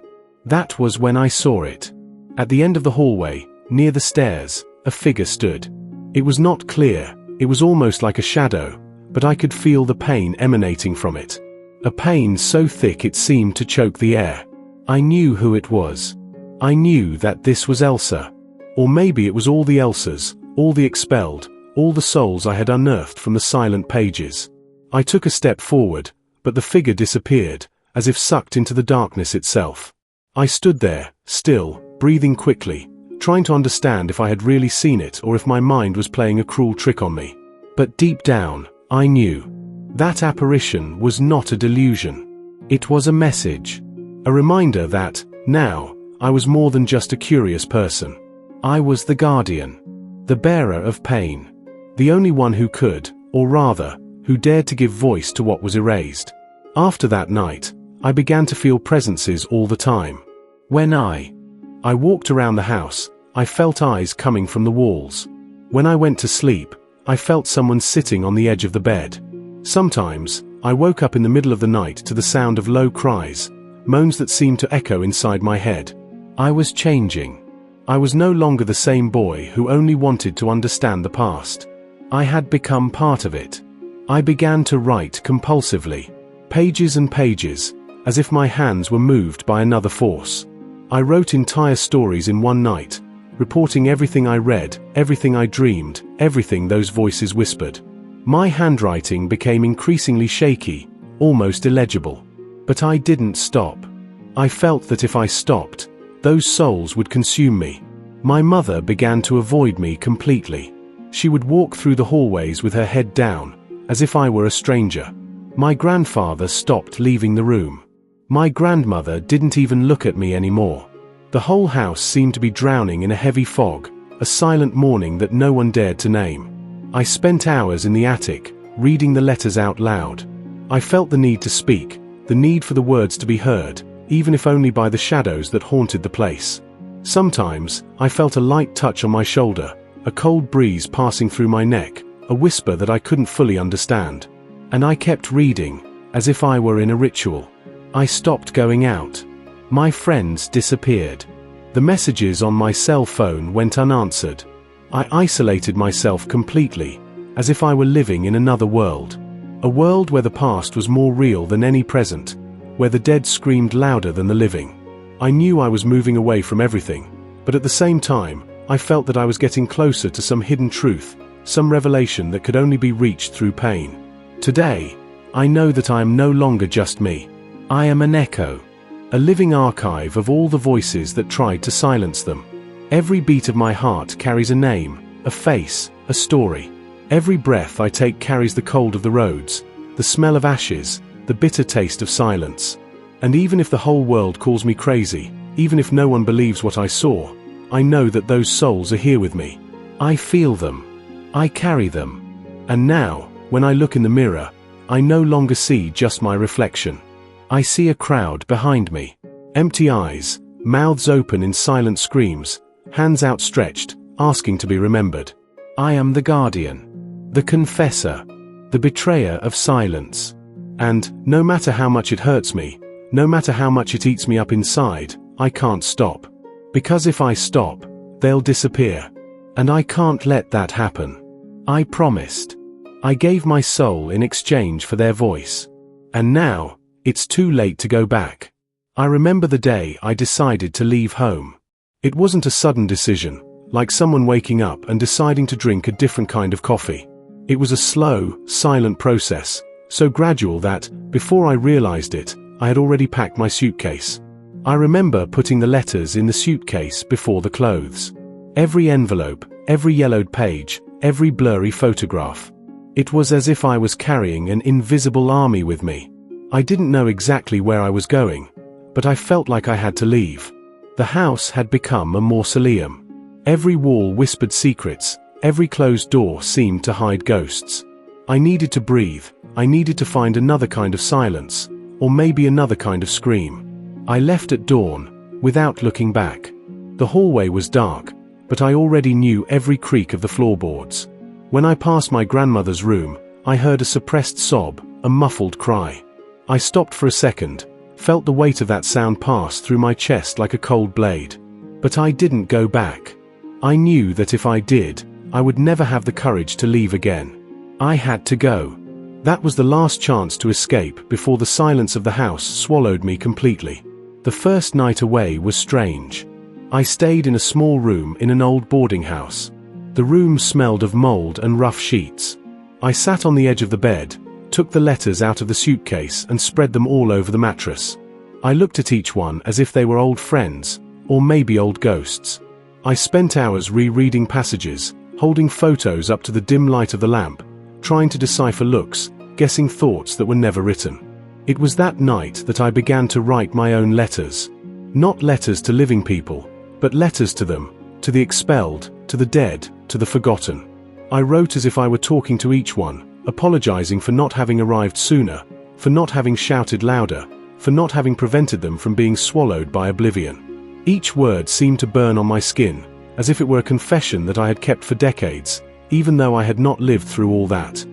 That was when I saw it. At the end of the hallway, near the stairs, a figure stood. It was not clear, it was almost like a shadow, but I could feel the pain emanating from it. A pain so thick it seemed to choke the air. I knew who it was. I knew that this was Elsa. Or maybe it was all the Elsas, all the expelled, all the souls I had unearthed from the silent pages. I took a step forward, but the figure disappeared, as if sucked into the darkness itself. I stood there, still, breathing quickly, trying to understand if I had really seen it or if my mind was playing a cruel trick on me. But deep down, I knew. That apparition was not a delusion. It was a message. A reminder that, now, I was more than just a curious person. I was the guardian. The bearer of pain. The only one who could, or rather, who dared to give voice to what was erased. After that night, I began to feel presences all the time. When I walked around the house, I felt eyes coming from the walls. When I went to sleep, I felt someone sitting on the edge of the bed. Sometimes, I woke up in the middle of the night to the sound of low cries, moans that seemed to echo inside my head. I was changing. I was no longer the same boy who only wanted to understand the past. I had become part of it. I began to write compulsively, pages and pages, as if my hands were moved by another force. I wrote entire stories in one night, reporting everything I read, everything I dreamed, everything those voices whispered. My handwriting became increasingly shaky, almost illegible. But I didn't stop. I felt that if I stopped, those souls would consume me. My mother began to avoid me completely. She would walk through the hallways with her head down, as if I were a stranger. My grandfather stopped leaving the room. My grandmother didn't even look at me anymore. The whole house seemed to be drowning in a heavy fog, a silent mourning that no one dared to name. I spent hours in the attic, reading the letters out loud. I felt the need to speak, the need for the words to be heard, even if only by the shadows that haunted the place. Sometimes, I felt a light touch on my shoulder, a cold breeze passing through my neck, a whisper that I couldn't fully understand. And I kept reading, as if I were in a ritual. I stopped going out. My friends disappeared. The messages on my cell phone went unanswered. I isolated myself completely, as if I were living in another world. A world where the past was more real than any present, where the dead screamed louder than the living. I knew I was moving away from everything, but at the same time, I felt that I was getting closer to some hidden truth, some revelation that could only be reached through pain. Today, I know that I am no longer just me. I am an echo, a living archive of all the voices that tried to silence them. Every beat of my heart carries a name, a face, a story. Every breath I take carries the cold of the roads, the smell of ashes, the bitter taste of silence. And even if the whole world calls me crazy, even if no one believes what I saw, I know that those souls are here with me. I feel them. I carry them. And now, when I look in the mirror, I no longer see just my reflection. I see a crowd behind me. Empty eyes, mouths open in silent screams, hands outstretched, asking to be remembered. I am the guardian, the confessor, the betrayer of silence. And, no matter how much it hurts me, no matter how much it eats me up inside, I can't stop. Because if I stop, they'll disappear. And I can't let that happen. I promised. I gave my soul in exchange for their voice. And now, it's too late to go back. I remember the day I decided to leave home. It wasn't a sudden decision, like someone waking up and deciding to drink a different kind of coffee. It was a slow, silent process, so gradual that, before I realized it, I had already packed my suitcase. I remember putting the letters in the suitcase before the clothes. Every envelope, every yellowed page, every blurry photograph. It was as if I was carrying an invisible army with me. I didn't know exactly where I was going, but I felt like I had to leave. The house had become a mausoleum. Every wall whispered secrets, every closed door seemed to hide ghosts. I needed to breathe, I needed to find another kind of silence, or maybe another kind of scream. I left at dawn, without looking back. The hallway was dark, but I already knew every creak of the floorboards. When I passed my grandmother's room, I heard a suppressed sob, a muffled cry. I stopped for a second, felt the weight of that sound pass through my chest like a cold blade. But I didn't go back. I knew that if I did, I would never have the courage to leave again. I had to go. That was the last chance to escape before the silence of the house swallowed me completely. The first night away was strange. I stayed in a small room in an old boarding house. The room smelled of mold and rough sheets. I sat on the edge of the bed, took the letters out of the suitcase and spread them all over the mattress. I looked at each one as if they were old friends, or maybe old ghosts. I spent hours rereading passages, holding photos up to the dim light of the lamp, trying to decipher looks, guessing thoughts that were never written. It was that night that I began to write my own letters. Not letters to living people, but letters to them, to the expelled, to the dead, to the forgotten. I wrote as if I were talking to each one, apologizing for not having arrived sooner, for not having shouted louder, for not having prevented them from being swallowed by oblivion. Each word seemed to burn on my skin, as if it were a confession that I had kept for decades, even though I had not lived through all that.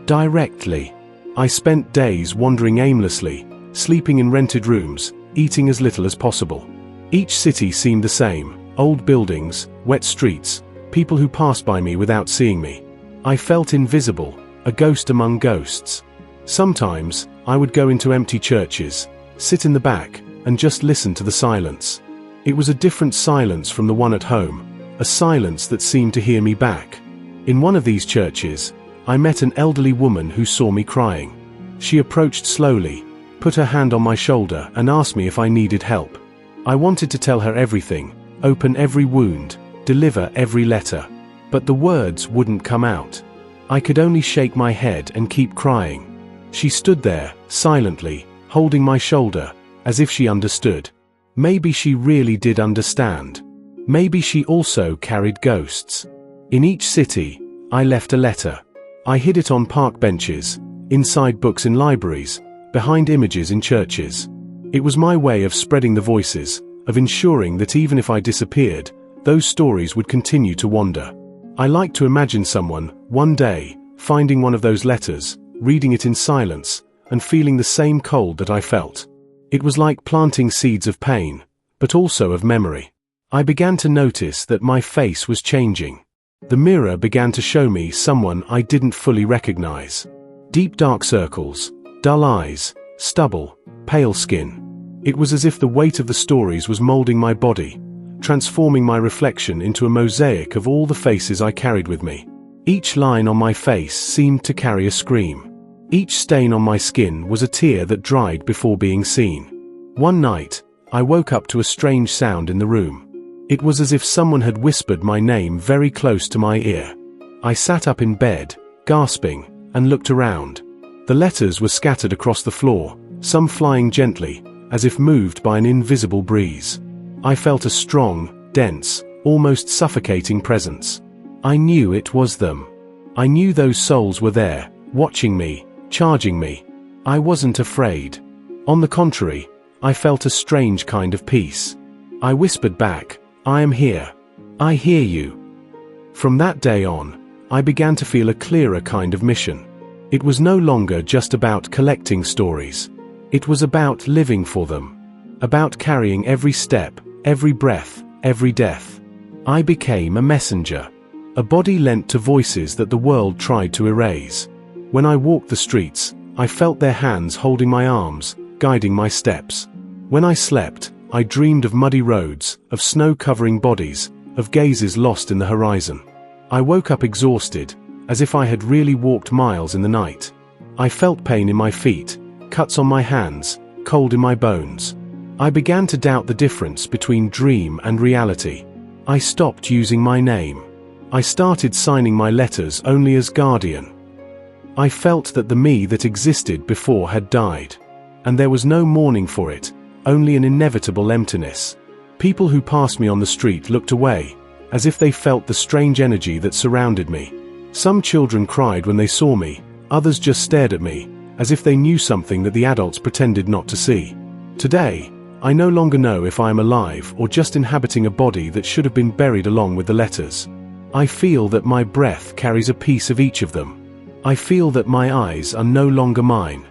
Directly. I spent days wandering aimlessly, sleeping in rented rooms, eating as little as possible. Each city seemed the same, old buildings, wet streets, people who passed by me without seeing me. I felt invisible, a ghost among ghosts. Sometimes, I would go into empty churches, sit in the back, and just listen to the silence. It was a different silence from the one at home, a silence that seemed to hear me back. In one of these churches, I met an elderly woman who saw me crying. She approached slowly, put her hand on my shoulder and asked me if I needed help. I wanted to tell her everything, open every wound, deliver every letter. But the words wouldn't come out. I could only shake my head and keep crying. She stood there, silently, holding my shoulder, as if she understood. Maybe she really did understand. Maybe she also carried ghosts. In each city, I left a letter. I hid it on park benches, inside books in libraries, behind images in churches. It was my way of spreading the voices, of ensuring that even if I disappeared, those stories would continue to wander. I like to imagine someone, one day, finding one of those letters, reading it in silence, and feeling the same cold that I felt. It was like planting seeds of pain, but also of memory. I began to notice that my face was changing. The mirror began to show me someone I didn't fully recognize. Deep dark circles, dull eyes, stubble, pale skin. It was as if the weight of the stories was molding my body, transforming my reflection into a mosaic of all the faces I carried with me. Each line on my face seemed to carry a scream. Each stain on my skin was a tear that dried before being seen. One night, I woke up to a strange sound in the room. It was as if someone had whispered my name very close to my ear. I sat up in bed, gasping, and looked around. The letters were scattered across the floor, some flying gently, as if moved by an invisible breeze. I felt a strong, dense, almost suffocating presence. I knew it was them. I knew those souls were there, watching me, charging me. I wasn't afraid. On the contrary, I felt a strange kind of peace. I whispered back, "I am here. I hear you." From that day on, I began to feel a clearer kind of mission. It was no longer just about collecting stories. It was about living for them. About carrying every step, every breath, every death. I became a messenger. A body lent to voices that the world tried to erase. When I walked the streets, I felt their hands holding my arms, guiding my steps. When I slept, I dreamed of muddy roads, of snow-covering bodies, of gazes lost in the horizon. I woke up exhausted, as if I had really walked miles in the night. I felt pain in my feet, cuts on my hands, cold in my bones. I began to doubt the difference between dream and reality. I stopped using my name. I started signing my letters only as guardian. I felt that the me that existed before had died. And there was no mourning for it, only an inevitable emptiness. People who passed me on the street looked away, as if they felt the strange energy that surrounded me. Some children cried when they saw me, others just stared at me, as if they knew something that the adults pretended not to see. Today, I no longer know if I am alive or just inhabiting a body that should have been buried along with the letters. I feel that my breath carries a piece of each of them. I feel that my eyes are no longer mine.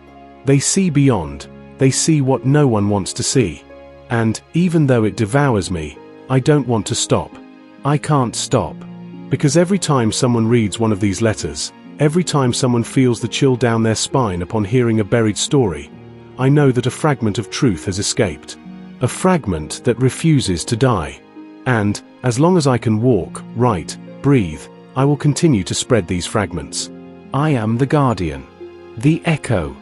They see beyond, they see what no one wants to see. And, even though it devours me, I don't want to stop. I can't stop. Because every time someone reads one of these letters, every time someone feels the chill down their spine upon hearing a buried story, I know that a fragment of truth has escaped. A fragment that refuses to die. And, as long as I can walk, write, breathe, I will continue to spread these fragments. I am the guardian. The echo.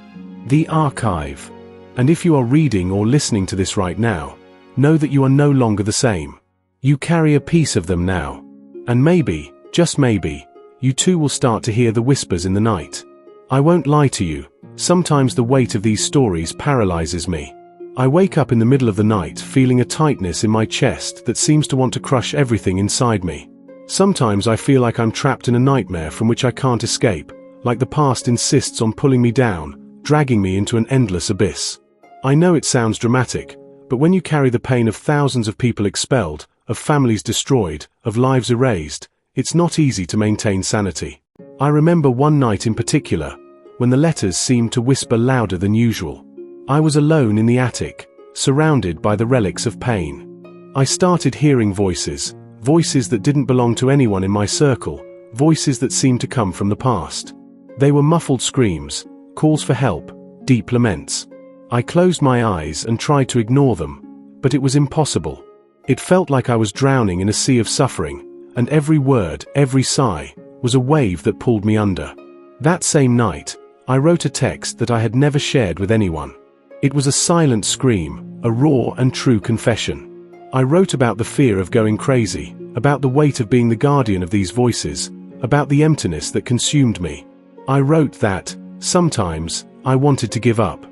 The archive. And if you are reading or listening to this right now, know that you are no longer the same. You carry a piece of them now. And maybe, just maybe, you too will start to hear the whispers in the night. I won't lie to you, sometimes the weight of these stories paralyzes me. I wake up in the middle of the night feeling a tightness in my chest that seems to want to crush everything inside me. Sometimes I feel like I'm trapped in a nightmare from which I can't escape, like the past insists on pulling me down, dragging me into an endless abyss. I know it sounds dramatic, but when you carry the pain of thousands of people expelled, of families destroyed, of lives erased, it's not easy to maintain sanity. I remember one night in particular, when the letters seemed to whisper louder than usual. I was alone in the attic, surrounded by the relics of pain. I started hearing voices, voices that didn't belong to anyone in my circle, voices that seemed to come from the past. They were muffled screams, calls for help, deep laments. I closed my eyes and tried to ignore them, but it was impossible. It felt like I was drowning in a sea of suffering, and every word, every sigh, was a wave that pulled me under. That same night, I wrote a text that I had never shared with anyone. It was a silent scream, a raw and true confession. I wrote about the fear of going crazy, about the weight of being the guardian of these voices, about the emptiness that consumed me. I wrote that, sometimes, I wanted to give up.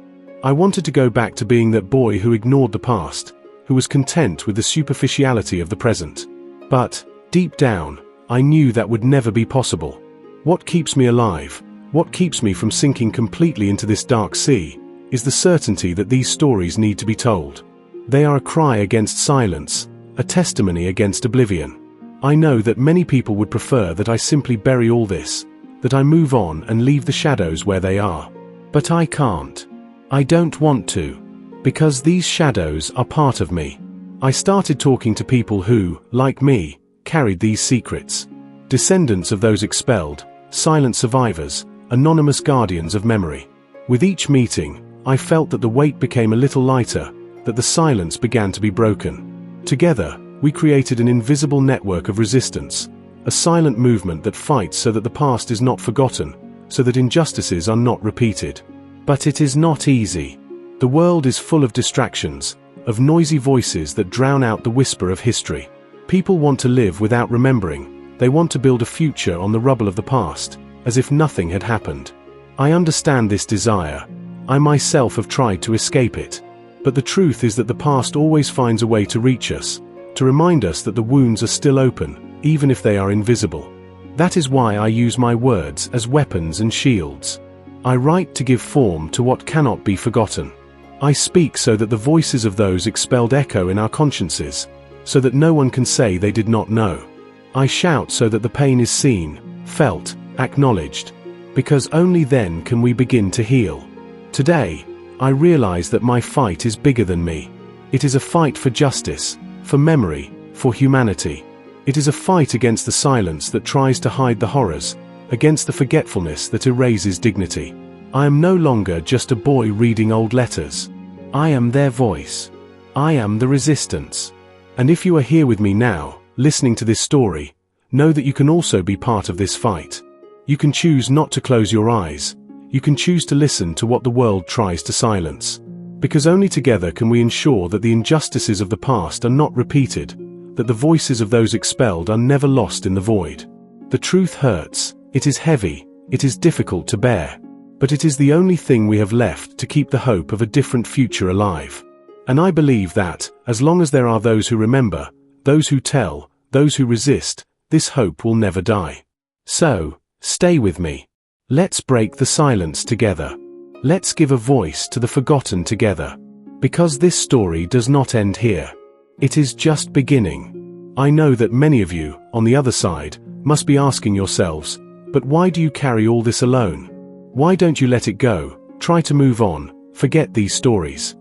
I wanted to go back to being that boy who ignored the past, who was content with the superficiality of the present. But, deep down, I knew that would never be possible. What keeps me alive, what keeps me from sinking completely into this dark sea, is the certainty that these stories need to be told. They are a cry against silence, a testimony against oblivion. I know that many people would prefer that I simply bury all this, that I move on and leave the shadows where they are. But I can't. I don't want to. Because these shadows are part of me. I started talking to people who, like me, carried these secrets. Descendants of those expelled, silent survivors, anonymous guardians of memory. With each meeting, I felt that the weight became a little lighter, that the silence began to be broken. Together, we created an invisible network of resistance, a silent movement that fights so that the past is not forgotten, so that injustices are not repeated. But it is not easy. The world is full of distractions, of noisy voices that drown out the whisper of history. People want to live without remembering. They want to build a future on the rubble of the past, as if nothing had happened. I understand this desire. I myself have tried to escape it. But the truth is that the past always finds a way to reach us, to remind us that the wounds are still open, even if they are invisible. That is why I use my words as weapons and shields. I write to give form to what cannot be forgotten. I speak so that the voices of those expelled echo in our consciences, so that no one can say they did not know. I shout so that the pain is seen, felt, acknowledged, because only then can we begin to heal. Today, I realize that my fight is bigger than me. It is a fight for justice, for memory, for humanity. It is a fight against the silence that tries to hide the horrors, against the forgetfulness that erases dignity. I am no longer just a boy reading old letters. I am their voice. I am the resistance. And if you are here with me now, listening to this story, know that you can also be part of this fight. You can choose not to close your eyes. You can choose to listen to what the world tries to silence. Because only together can we ensure that the injustices of the past are not repeated, that the voices of those expelled are never lost in the void. The truth hurts, it is heavy, it is difficult to bear, but it is the only thing we have left to keep the hope of a different future alive. And I believe that, as long as there are those who remember, those who tell, those who resist, this hope will never die. So, stay with me. Let's break the silence together. Let's give a voice to the forgotten together. Because this story does not end here. It is just beginning. I know that many of you, on the other side, must be asking yourselves, but why do you carry all this alone? Why don't you let it go, try to move on, forget these stories?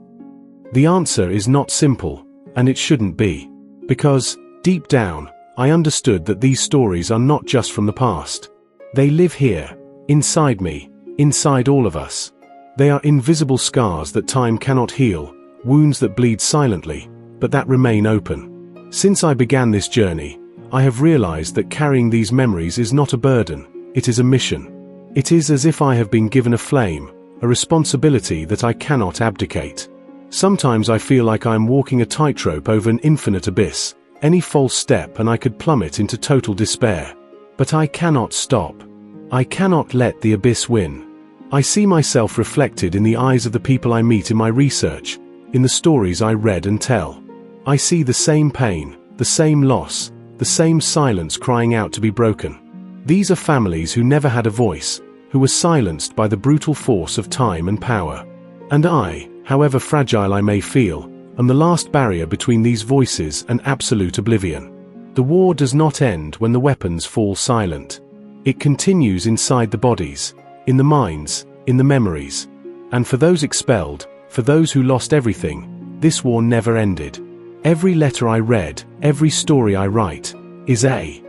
The answer is not simple, and it shouldn't be. Because, deep down, I understood that these stories are not just from the past. They live here, inside me, inside all of us. They are invisible scars that time cannot heal, wounds that bleed silently, but that remain open. Since I began this journey, I have realized that carrying these memories is not a burden, it is a mission. It is as if I have been given a flame, a responsibility that I cannot abdicate. Sometimes I feel like I am walking a tightrope over an infinite abyss. Any false step and I could plummet into total despair. But I cannot stop. I cannot let the abyss win. I see myself reflected in the eyes of the people I meet in my research, in the stories I read and tell. I see the same pain, the same loss, the same silence crying out to be broken. These are families who never had a voice, who were silenced by the brutal force of time and power. And I, however fragile I may feel, am the last barrier between these voices and absolute oblivion. The war does not end when the weapons fall silent. It continues inside the bodies, in the minds, in the memories. And for those expelled, for those who lost everything, this war never ended. Every letter I read, every story I write, is a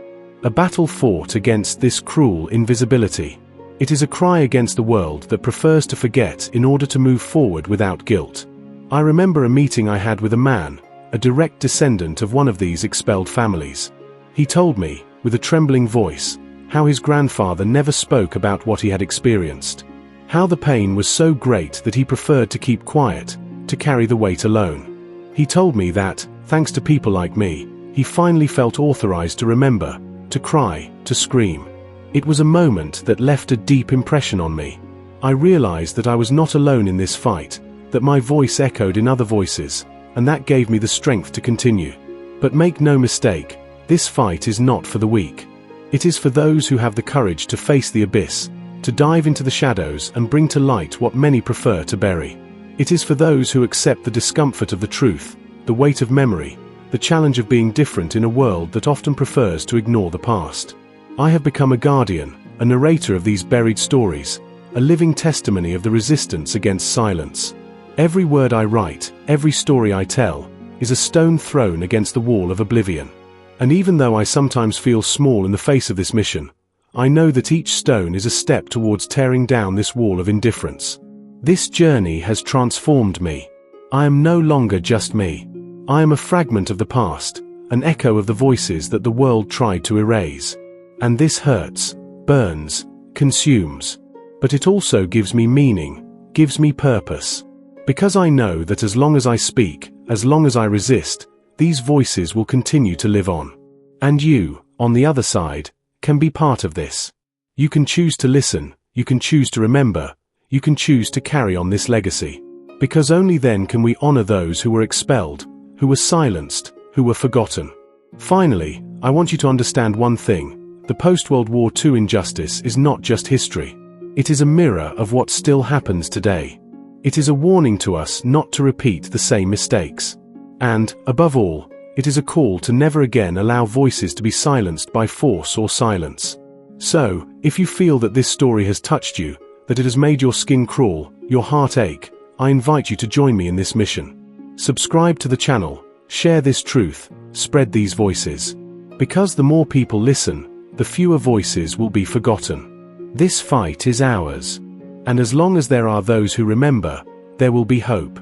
battle fought against this cruel invisibility. It is a cry against the world that prefers to forget in order to move forward without guilt. I remember a meeting I had with a man, a direct descendant of one of these expelled families. He told me, with a trembling voice, how his grandfather never spoke about what he had experienced. How the pain was so great that he preferred to keep quiet, to carry the weight alone. He told me that, thanks to people like me, he finally felt authorized to remember, to cry, to scream. It was a moment that left a deep impression on me. I realized that I was not alone in this fight, that my voice echoed in other voices, and that gave me the strength to continue. But make no mistake, this fight is not for the weak. It is for those who have the courage to face the abyss, to dive into the shadows and bring to light what many prefer to bury. It is for those who accept the discomfort of the truth, the weight of memory, the challenge of being different in a world that often prefers to ignore the past. I have become a guardian, a narrator of these buried stories, a living testimony of the resistance against silence. Every word I write, every story I tell, is a stone thrown against the wall of oblivion. And even though I sometimes feel small in the face of this mission, I know that each stone is a step towards tearing down this wall of indifference. This journey has transformed me. I am no longer just me. I am a fragment of the past, an echo of the voices that the world tried to erase. And this hurts, burns, consumes. But it also gives me meaning, gives me purpose. Because I know that as long as I speak, as long as I resist, these voices will continue to live on. And you, on the other side, can be part of this. You can choose to listen, you can choose to remember, you can choose to carry on this legacy. Because only then can we honor those who were expelled, who were silenced, who were forgotten. Finally, I want you to understand one thing. The post-World War II injustice is not just history. It is a mirror of what still happens today. It is a warning to us not to repeat the same mistakes. And, above all, it is a call to never again allow voices to be silenced by force or silence. So, if you feel that this story has touched you, that it has made your skin crawl, your heart ache, I invite you to join me in this mission. Subscribe to the channel, share this truth, spread these voices. Because the more people listen, the fewer voices will be forgotten. This fight is ours. And as long as there are those who remember, there will be hope.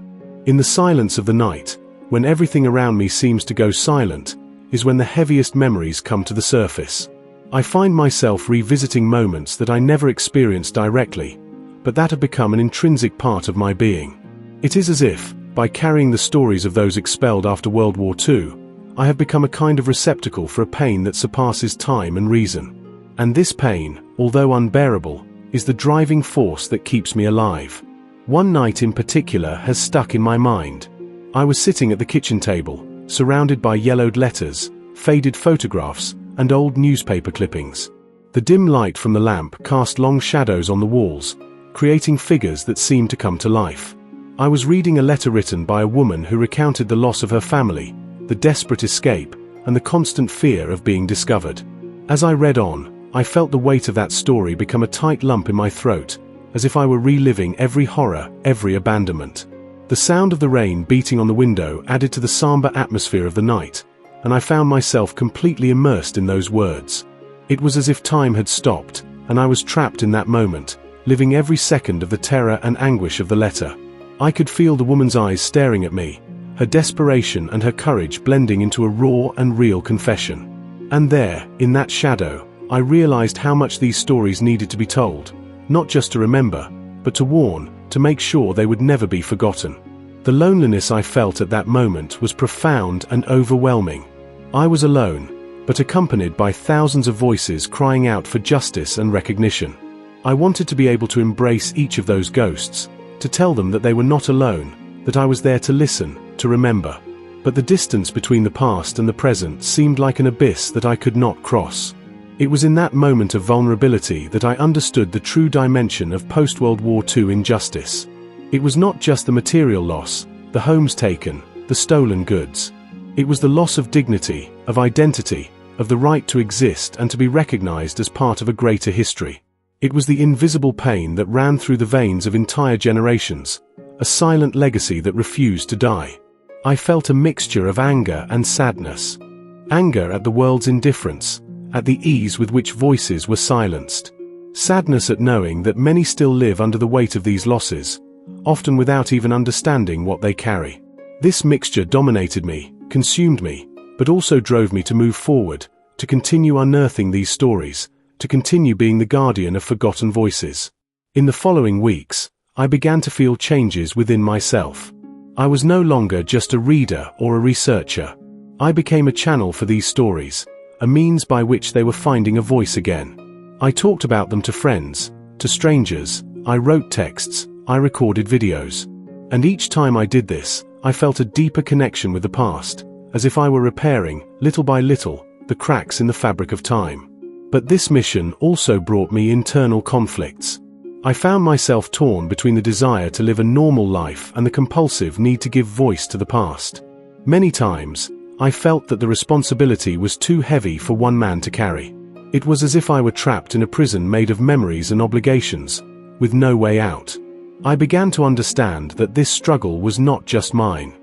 In the silence of the night, when everything around me seems to go silent, is when the heaviest memories come to the surface. I find myself revisiting moments that I never experienced directly, but that have become an intrinsic part of my being. It is as if, by carrying the stories of those expelled after World War II, I have become a kind of receptacle for a pain that surpasses time and reason. And this pain, although unbearable, is the driving force that keeps me alive. One night in particular has stuck in my mind. I was sitting at the kitchen table, surrounded by yellowed letters, faded photographs, and old newspaper clippings. The dim light from the lamp cast long shadows on the walls, creating figures that seemed to come to life. I was reading a letter written by a woman who recounted the loss of her family, the desperate escape, and the constant fear of being discovered. As I read on, I felt the weight of that story become a tight lump in my throat, as if I were reliving every horror, every abandonment. The sound of the rain beating on the window added to the somber atmosphere of the night, and I found myself completely immersed in those words. It was as if time had stopped, and I was trapped in that moment, living every second of the terror and anguish of the letter. I could feel the woman's eyes staring at me, her desperation and her courage blending into a raw and real confession. And there, in that shadow, I realized how much these stories needed to be told, not just to remember, but to warn, to make sure they would never be forgotten. The loneliness I felt at that moment was profound and overwhelming. I was alone, but accompanied by thousands of voices crying out for justice and recognition. I wanted to be able to embrace each of those ghosts, to tell them that they were not alone, that I was there to listen, to remember. But the distance between the past and the present seemed like an abyss that I could not cross. It was in that moment of vulnerability that I understood the true dimension of post-World War II injustice. It was not just the material loss, the homes taken, the stolen goods. It was the loss of dignity, of identity, of the right to exist and to be recognized as part of a greater history. It was the invisible pain that ran through the veins of entire generations, a silent legacy that refused to die. I felt a mixture of anger and sadness. Anger at the world's indifference, at the ease with which voices were silenced. Sadness at knowing that many still live under the weight of these losses, often without even understanding what they carry. This mixture dominated me, consumed me, but also drove me to move forward, to continue unearthing these stories, to continue being the guardian of forgotten voices. In the following weeks, I began to feel changes within myself. I was no longer just a reader or a researcher. I became a channel for these stories, a means by which they were finding a voice again. I talked about them to friends, to strangers, I wrote texts, I recorded videos. And each time I did this, I felt a deeper connection with the past, as if I were repairing, little by little, the cracks in the fabric of time. But this mission also brought me internal conflicts. I found myself torn between the desire to live a normal life and the compulsive need to give voice to the past. Many times, I felt that the responsibility was too heavy for one man to carry. It was as if I were trapped in a prison made of memories and obligations, with no way out. I began to understand that this struggle was not just mine.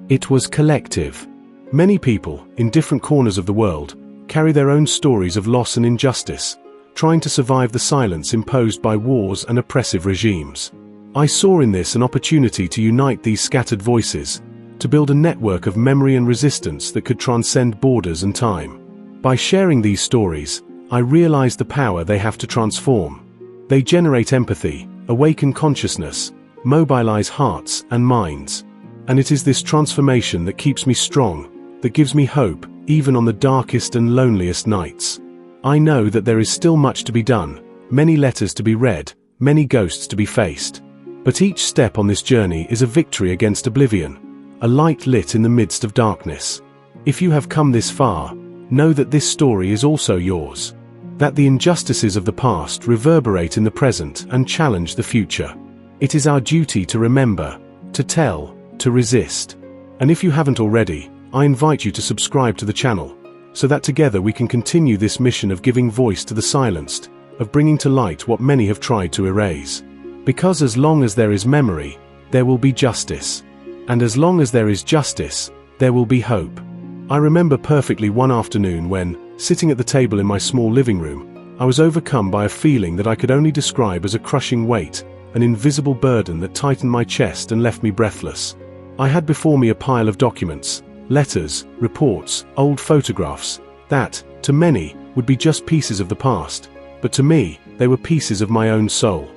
It was collective. Many people, in different corners of the world, carry their own stories of loss and injustice, trying to survive the silence imposed by wars and oppressive regimes. I saw in this an opportunity to unite these scattered voices, to build a network of memory and resistance that could transcend borders and time. By sharing these stories, I realized the power they have to transform. They generate empathy, awaken consciousness, mobilize hearts and minds. And it is this transformation that keeps me strong, that gives me hope, even on the darkest and loneliest nights. I know that there is still much to be done, many letters to be read, many ghosts to be faced. But each step on this journey is a victory against oblivion, a light lit in the midst of darkness. If you have come this far, know that this story is also yours. That the injustices of the past reverberate in the present and challenge the future. It is our duty to remember, to tell, to resist. And if you haven't already, I invite you to subscribe to the channel, so that together we can continue this mission of giving voice to the silenced, of bringing to light what many have tried to erase. Because as long as there is memory, there will be justice. And as long as there is justice, there will be hope. I remember perfectly one afternoon when, sitting at the table in my small living room, I was overcome by a feeling that I could only describe as a crushing weight, an invisible burden that tightened my chest and left me breathless. I had before me a pile of documents, letters, reports, old photographs, that, to many, would be just pieces of the past, but to me, they were pieces of my own soul.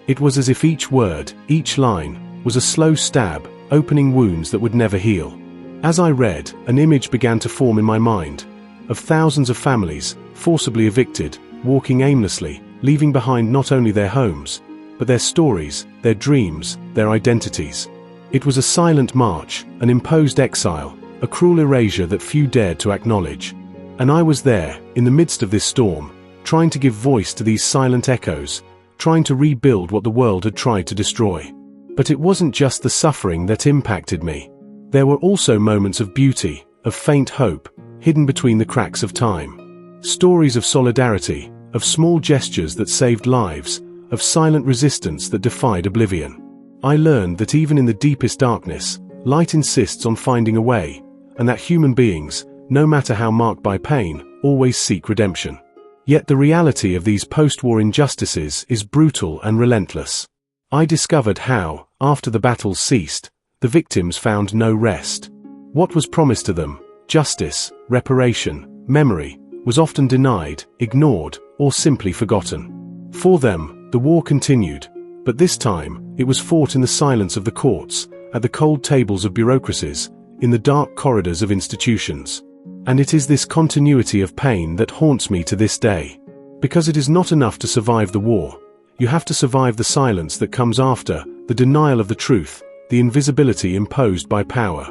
It was as if each word, each line, was a slow stab, opening wounds that would never heal. As I read, an image began to form in my mind, of thousands of families, forcibly evicted, walking aimlessly, leaving behind not only their homes, but their stories, their dreams, their identities. It was a silent march, an imposed exile, a cruel erasure that few dared to acknowledge. And I was there, in the midst of this storm, trying to give voice to these silent echoes, trying to rebuild what the world had tried to destroy. But it wasn't just the suffering that impacted me. There were also moments of beauty, of faint hope, hidden between the cracks of time. Stories of solidarity, of small gestures that saved lives, of silent resistance that defied oblivion. I learned that even in the deepest darkness, light insists on finding a way, and that human beings, no matter how marked by pain, always seek redemption. Yet the reality of these post-war injustices is brutal and relentless. I discovered how, after the battles ceased, the victims found no rest. What was promised to them, justice, reparation, memory, was often denied, ignored, or simply forgotten. For them, the war continued, but this time, it was fought in the silence of the courts, at the cold tables of bureaucracies, in the dark corridors of institutions. And it is this continuity of pain that haunts me to this day. Because it is not enough to survive the war. You have to survive the silence that comes after, the denial of the truth, the invisibility imposed by power.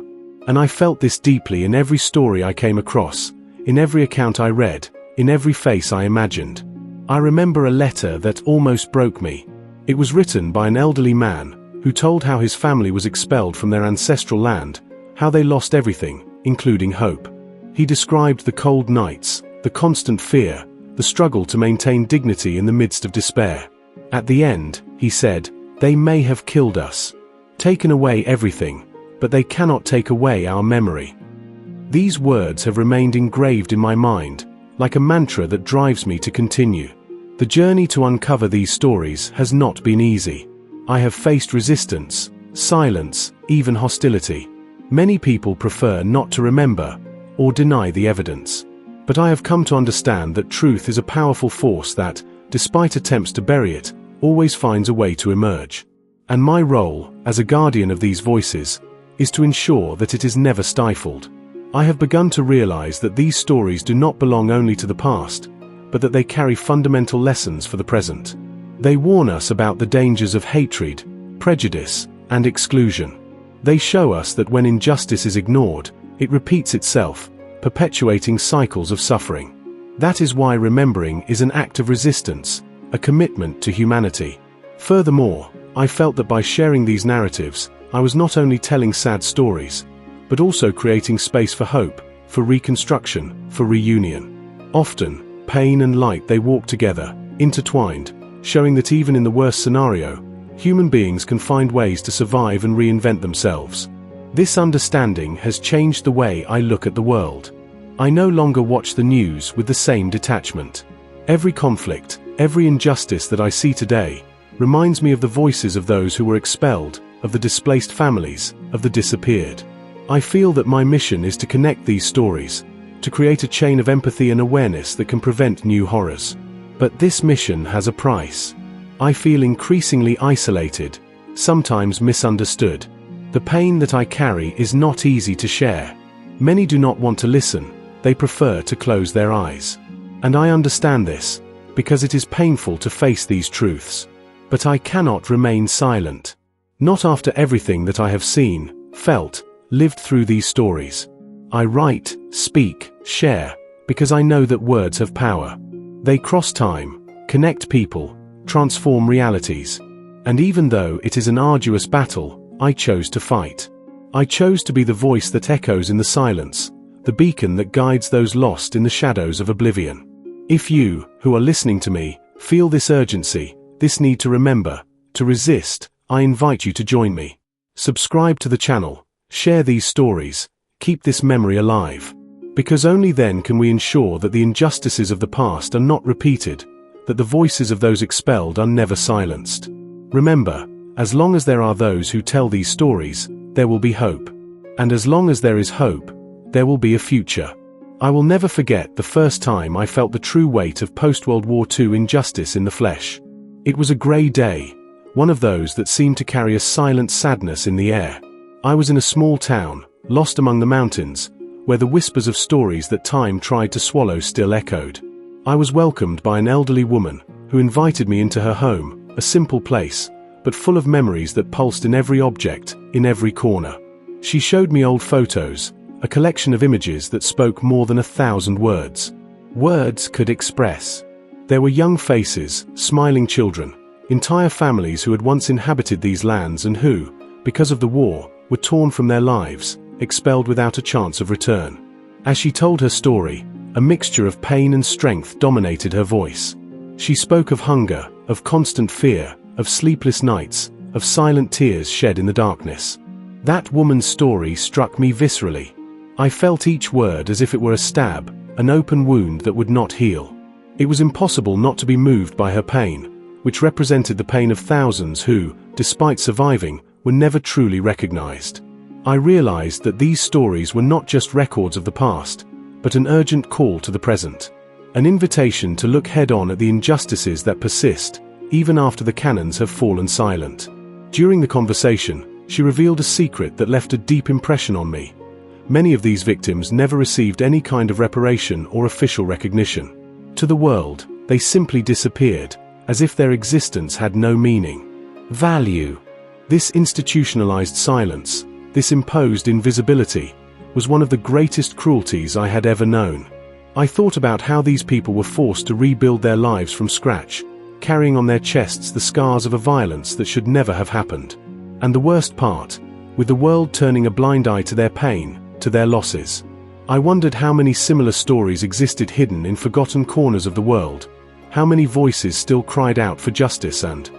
And I felt this deeply in every story I came across, in every account I read, in every face I imagined. I remember a letter that almost broke me. It was written by an elderly man, who told how his family was expelled from their ancestral land, how they lost everything, including hope. He described the cold nights, the constant fear, the struggle to maintain dignity in the midst of despair. At the end, he said, "They may have killed us, taken away everything, but they cannot take away our memory." These words have remained engraved in my mind, like a mantra that drives me to continue. The journey to uncover these stories has not been easy. I have faced resistance, silence, even hostility. Many people prefer not to remember, or deny the evidence. But I have come to understand that truth is a powerful force that, despite attempts to bury it, always finds a way to emerge. And my role, as a guardian of these voices, is to ensure that it is never stifled. I have begun to realize that these stories do not belong only to the past, but that they carry fundamental lessons for the present. They warn us about the dangers of hatred, prejudice, and exclusion. They show us that when injustice is ignored, it repeats itself, perpetuating cycles of suffering. That is why remembering is an act of resistance, a commitment to humanity. Furthermore, I felt that by sharing these narratives, I was not only telling sad stories, but also creating space for hope, for reconstruction, for reunion. Often, pain and light they walk together, intertwined, showing that even in the worst scenario, human beings can find ways to survive and reinvent themselves. This understanding has changed the way I look at the world. I no longer watch the news with the same detachment. Every conflict, every injustice that I see today, reminds me of the voices of those who were expelled, of the displaced families, of the disappeared. I feel that my mission is to connect these stories, to create a chain of empathy and awareness that can prevent new horrors. But this mission has a price. I feel increasingly isolated, sometimes misunderstood. The pain that I carry is not easy to share. Many do not want to listen, they prefer to close their eyes. And I understand this, because it is painful to face these truths. But I cannot remain silent. Not after everything that I have seen, felt, lived through these stories. I write, speak, share, because I know that words have power. They cross time, connect people, transform realities. And even though it is an arduous battle, I chose to fight. I chose to be the voice that echoes in the silence, the beacon that guides those lost in the shadows of oblivion. If you, who are listening to me, feel this urgency, this need to remember, to resist, I invite you to join me. Subscribe to the channel, share these stories, keep this memory alive. Because only then can we ensure that the injustices of the past are not repeated, that the voices of those expelled are never silenced. Remember, as long as there are those who tell these stories, there will be hope. And as long as there is hope, there will be a future. I will never forget the first time I felt the true weight of post-World War II injustice in the flesh. It was a grey day, one of those that seemed to carry a silent sadness in the air. I was in a small town, lost among the mountains, where the whispers of stories that time tried to swallow still echoed. I was welcomed by an elderly woman, who invited me into her home, a simple place, but full of memories that pulsed in every object, in every corner. She showed me old photos, a collection of images that spoke more than 1,000 words. Words could express. There were young faces, smiling children, entire families who had once inhabited these lands and who, because of the war, were torn from their lives, expelled without a chance of return. As she told her story, a mixture of pain and strength dominated her voice. She spoke of hunger, of constant fear, of sleepless nights, of silent tears shed in the darkness. That woman's story struck me viscerally. I felt each word as if it were a stab, an open wound that would not heal. It was impossible not to be moved by her pain, which represented the pain of thousands who, despite surviving, were never truly recognized. I realized that these stories were not just records of the past, but an urgent call to the present. An invitation to look head-on at the injustices that persist, even after the cannons have fallen silent. During the conversation, she revealed a secret that left a deep impression on me. Many of these victims never received any kind of reparation or official recognition. To the world, they simply disappeared, as if their existence had no meaning. Value. This institutionalized silence, this imposed invisibility, was one of the greatest cruelties I had ever known. I thought about how these people were forced to rebuild their lives from scratch, carrying on their chests the scars of a violence that should never have happened. And the worst part, with the world turning a blind eye to their pain, to their losses. I wondered how many similar stories existed hidden in forgotten corners of the world, how many voices still cried out for justice and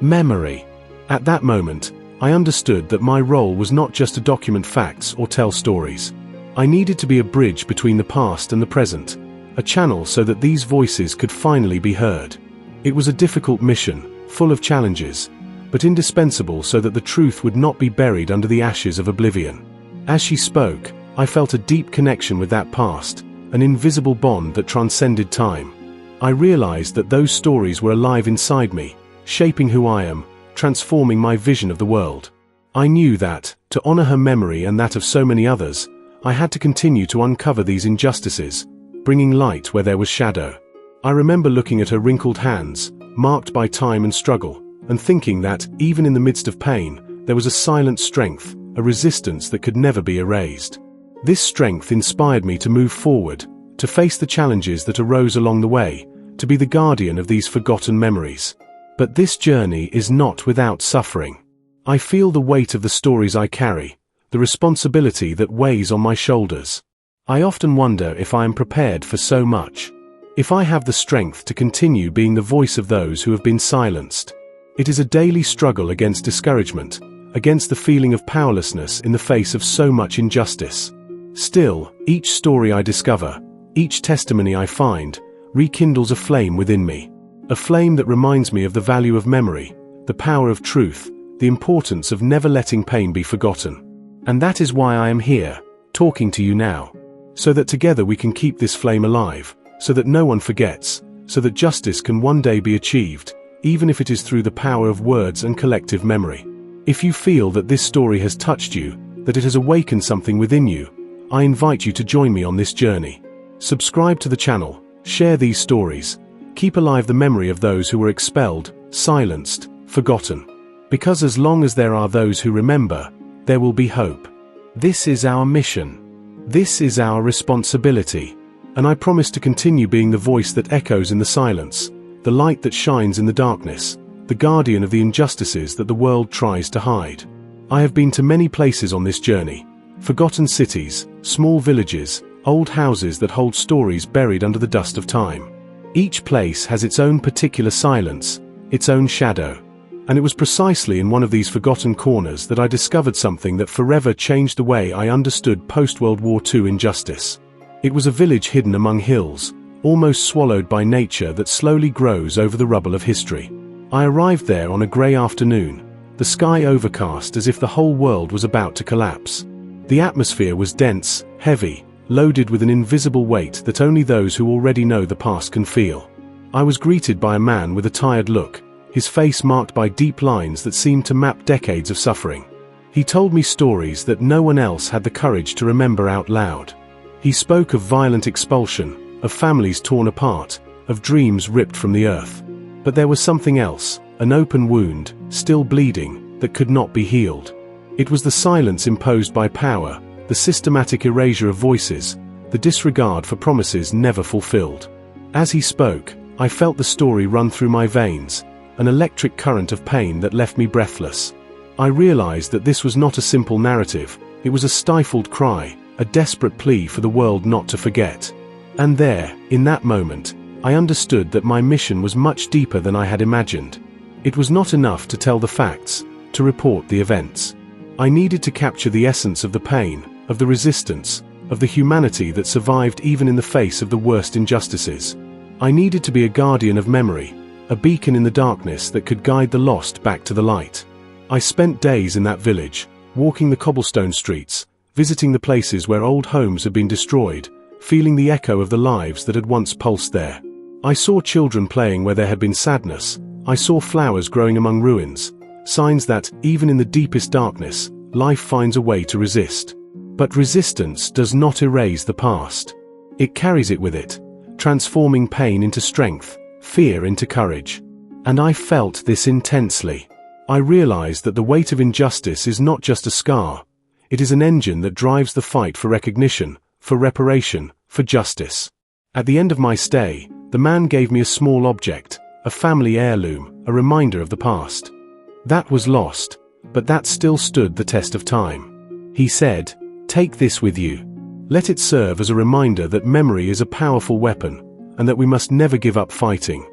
memory. At that moment, I understood that my role was not just to document facts or tell stories. I needed to be a bridge between the past and the present, a channel so that these voices could finally be heard. It was a difficult mission, full of challenges, but indispensable so that the truth would not be buried under the ashes of oblivion. As she spoke, I felt a deep connection with that past, an invisible bond that transcended time. I realized that those stories were alive inside me, shaping who I am, transforming my vision of the world. I knew that, to honor her memory and that of so many others, I had to continue to uncover these injustices, bringing light where there was shadow. I remember looking at her wrinkled hands, marked by time and struggle, and thinking that, even in the midst of pain, there was a silent strength, a resistance that could never be erased. This strength inspired me to move forward, to face the challenges that arose along the way, to be the guardian of these forgotten memories. But this journey is not without suffering. I feel the weight of the stories I carry, the responsibility that weighs on my shoulders. I often wonder if I am prepared for so much. If I have the strength to continue being the voice of those who have been silenced. It is a daily struggle against discouragement, against the feeling of powerlessness in the face of so much injustice. Still, each story I discover, each testimony I find, rekindles a flame within me. A flame that reminds me of the value of memory, the power of truth, the importance of never letting pain be forgotten. And that is why I am here, talking to you now. So that together we can keep this flame alive, so that no one forgets, so that justice can one day be achieved, even if it is through the power of words and collective memory. If you feel that this story has touched you, that it has awakened something within you, I invite you to join me on this journey. Subscribe to the channel, share these stories, keep alive the memory of those who were expelled, silenced, forgotten. Because as long as there are those who remember, there will be hope. This is our mission. This is our responsibility. And I promise to continue being the voice that echoes in the silence, the light that shines in the darkness, the guardian of the injustices that the world tries to hide. I have been to many places on this journey. Forgotten cities, small villages, old houses that hold stories buried under the dust of time. Each place has its own particular silence, its own shadow. And it was precisely in one of these forgotten corners that I discovered something that forever changed the way I understood post-World War II injustice. It was a village hidden among hills, almost swallowed by nature that slowly grows over the rubble of history. I arrived there on a grey afternoon, the sky overcast as if the whole world was about to collapse. The atmosphere was dense, heavy, loaded with an invisible weight that only those who already know the past can feel. I was greeted by a man with a tired look, his face marked by deep lines that seemed to map decades of suffering. He told me stories that no one else had the courage to remember out loud. He spoke of violent expulsion, of families torn apart, of dreams ripped from the earth. But there was something else, an open wound, still bleeding, that could not be healed. It was the silence imposed by power, the systematic erasure of voices, the disregard for promises never fulfilled. As he spoke, I felt the story run through my veins, an electric current of pain that left me breathless. I realized that this was not a simple narrative, it was a stifled cry, a desperate plea for the world not to forget. And there, in that moment, I understood that my mission was much deeper than I had imagined. It was not enough to tell the facts, to report the events. I needed to capture the essence of the pain, of the resistance, of the humanity that survived even in the face of the worst injustices. I needed to be a guardian of memory, a beacon in the darkness that could guide the lost back to the light. I spent days in that village, walking the cobblestone streets, visiting the places where old homes had been destroyed, feeling the echo of the lives that had once pulsed there. I saw children playing where there had been sadness, I saw flowers growing among ruins, signs that, even in the deepest darkness, life finds a way to resist. But resistance does not erase the past. It carries it with it, transforming pain into strength, fear into courage. And I felt this intensely. I realized that the weight of injustice is not just a scar, it is an engine that drives the fight for recognition, for reparation, for justice. At the end of my stay, the man gave me a small object, a family heirloom, a reminder of the past. That was lost, but that still stood the test of time. He said, "Take this with you. Let it serve as a reminder that memory is a powerful weapon, and that we must never give up fighting."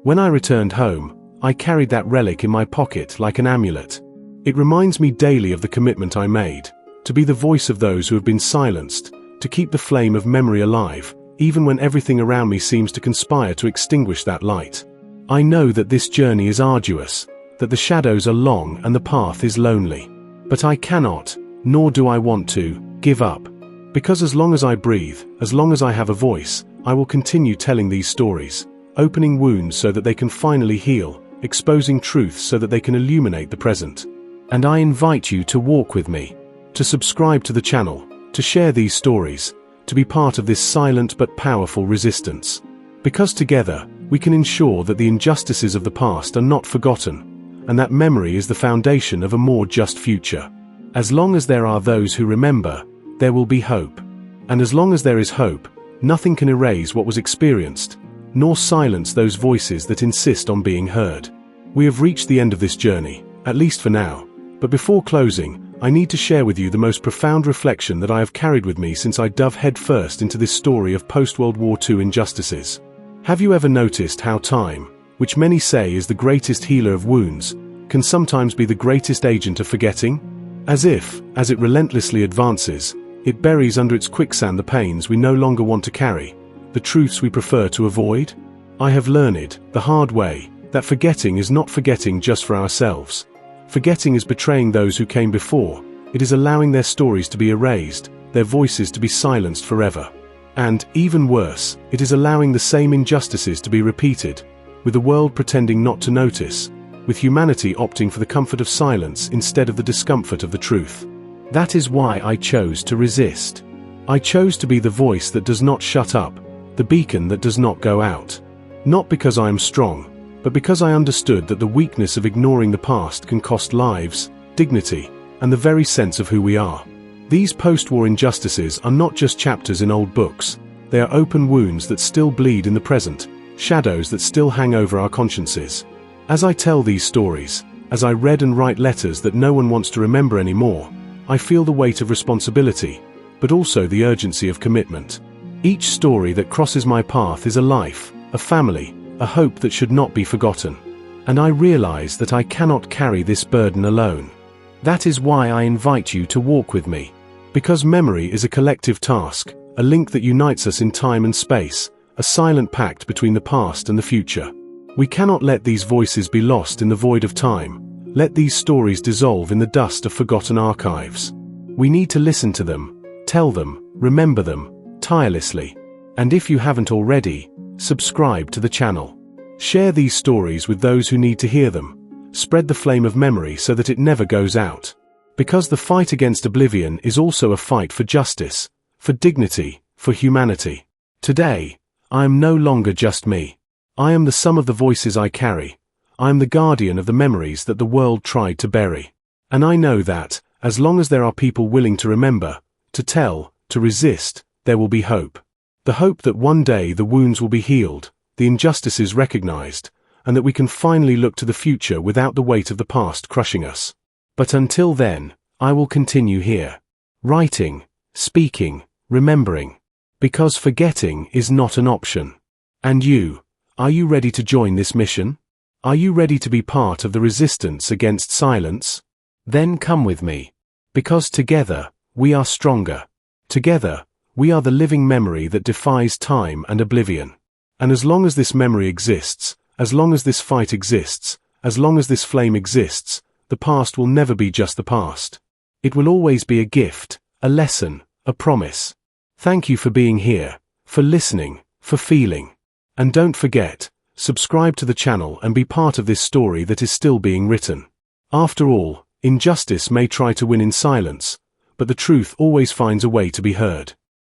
When I returned home, I carried that relic in my pocket like an amulet. It reminds me daily of the commitment I made, to be the voice of those who have been silenced, to keep the flame of memory alive, even when everything around me seems to conspire to extinguish that light. I know that this journey is arduous, that the shadows are long and the path is lonely. But I cannot, nor do I want to, give up. Because as long as I breathe, as long as I have a voice, I will continue telling these stories, opening wounds so that they can finally heal, exposing truths so that they can illuminate the present. And I invite you to walk with me, to subscribe to the channel, to share these stories, to be part of this silent but powerful resistance. Because together, we can ensure that the injustices of the past are not forgotten, and that memory is the foundation of a more just future. As long as there are those who remember, there will be hope. And as long as there is hope, nothing can erase what was experienced, nor silence those voices that insist on being heard. We have reached the end of this journey, at least for now, but before closing, I need to share with you the most profound reflection that I have carried with me since I dove headfirst into this story of post-World War II injustices. Have you ever noticed how time, which many say is the greatest healer of wounds, can sometimes be the greatest agent of forgetting? As it relentlessly advances, it buries under its quicksand the pains we no longer want to carry, the truths we prefer to avoid? I have learned, the hard way, that forgetting is not forgetting just for ourselves. Forgetting is betraying those who came before. It is allowing their stories to be erased, their voices to be silenced forever. And, even worse, it is allowing the same injustices to be repeated, with the world pretending not to notice, with humanity opting for the comfort of silence instead of the discomfort of the truth. That is why I chose to resist. I chose to be the voice that does not shut up, the beacon that does not go out. Not because I am strong, but because I understood that the weakness of ignoring the past can cost lives, dignity, and the very sense of who we are. These post-war injustices are not just chapters in old books. They are open wounds that still bleed in the present, shadows that still hang over our consciences. As I tell these stories, as I read and write letters that no one wants to remember anymore, I feel the weight of responsibility, but also the urgency of commitment. Each story that crosses my path is a life, a family, a hope that should not be forgotten. And I realize that I cannot carry this burden alone. That is why I invite you to walk with me. Because memory is a collective task, a link that unites us in time and space, a silent pact between the past and the future. We cannot let these voices be lost in the void of time. Let these stories dissolve in the dust of forgotten archives. We need to listen to them, tell them, remember them, tirelessly. And if you haven't already, subscribe to the channel. Share these stories with those who need to hear them. Spread the flame of memory so that it never goes out. Because the fight against oblivion is also a fight for justice, for dignity, for humanity. Today, I am no longer just me. I am the sum of the voices I carry. I am the guardian of the memories that the world tried to bury. And I know that, as long as there are people willing to remember, to tell, to resist, there will be hope. The hope that one day the wounds will be healed, the injustices recognized, and that we can finally look to the future without the weight of the past crushing us. But until then, I will continue here, writing, speaking, remembering, because forgetting is not an option. And you, are you ready to join this mission? Are you ready to be part of the resistance against silence? Then come with me, because together, we are stronger. Together, we are the living memory that defies time and oblivion. And as long as this memory exists, as long as this fight exists, as long as this flame exists, the past will never be just the past. It will always be a gift, a lesson, a promise. Thank you for being here, for listening, for feeling. And don't forget, subscribe to the channel and be part of this story that is still being written. After all, injustice may try to win in silence, but the truth always finds a way to be heard.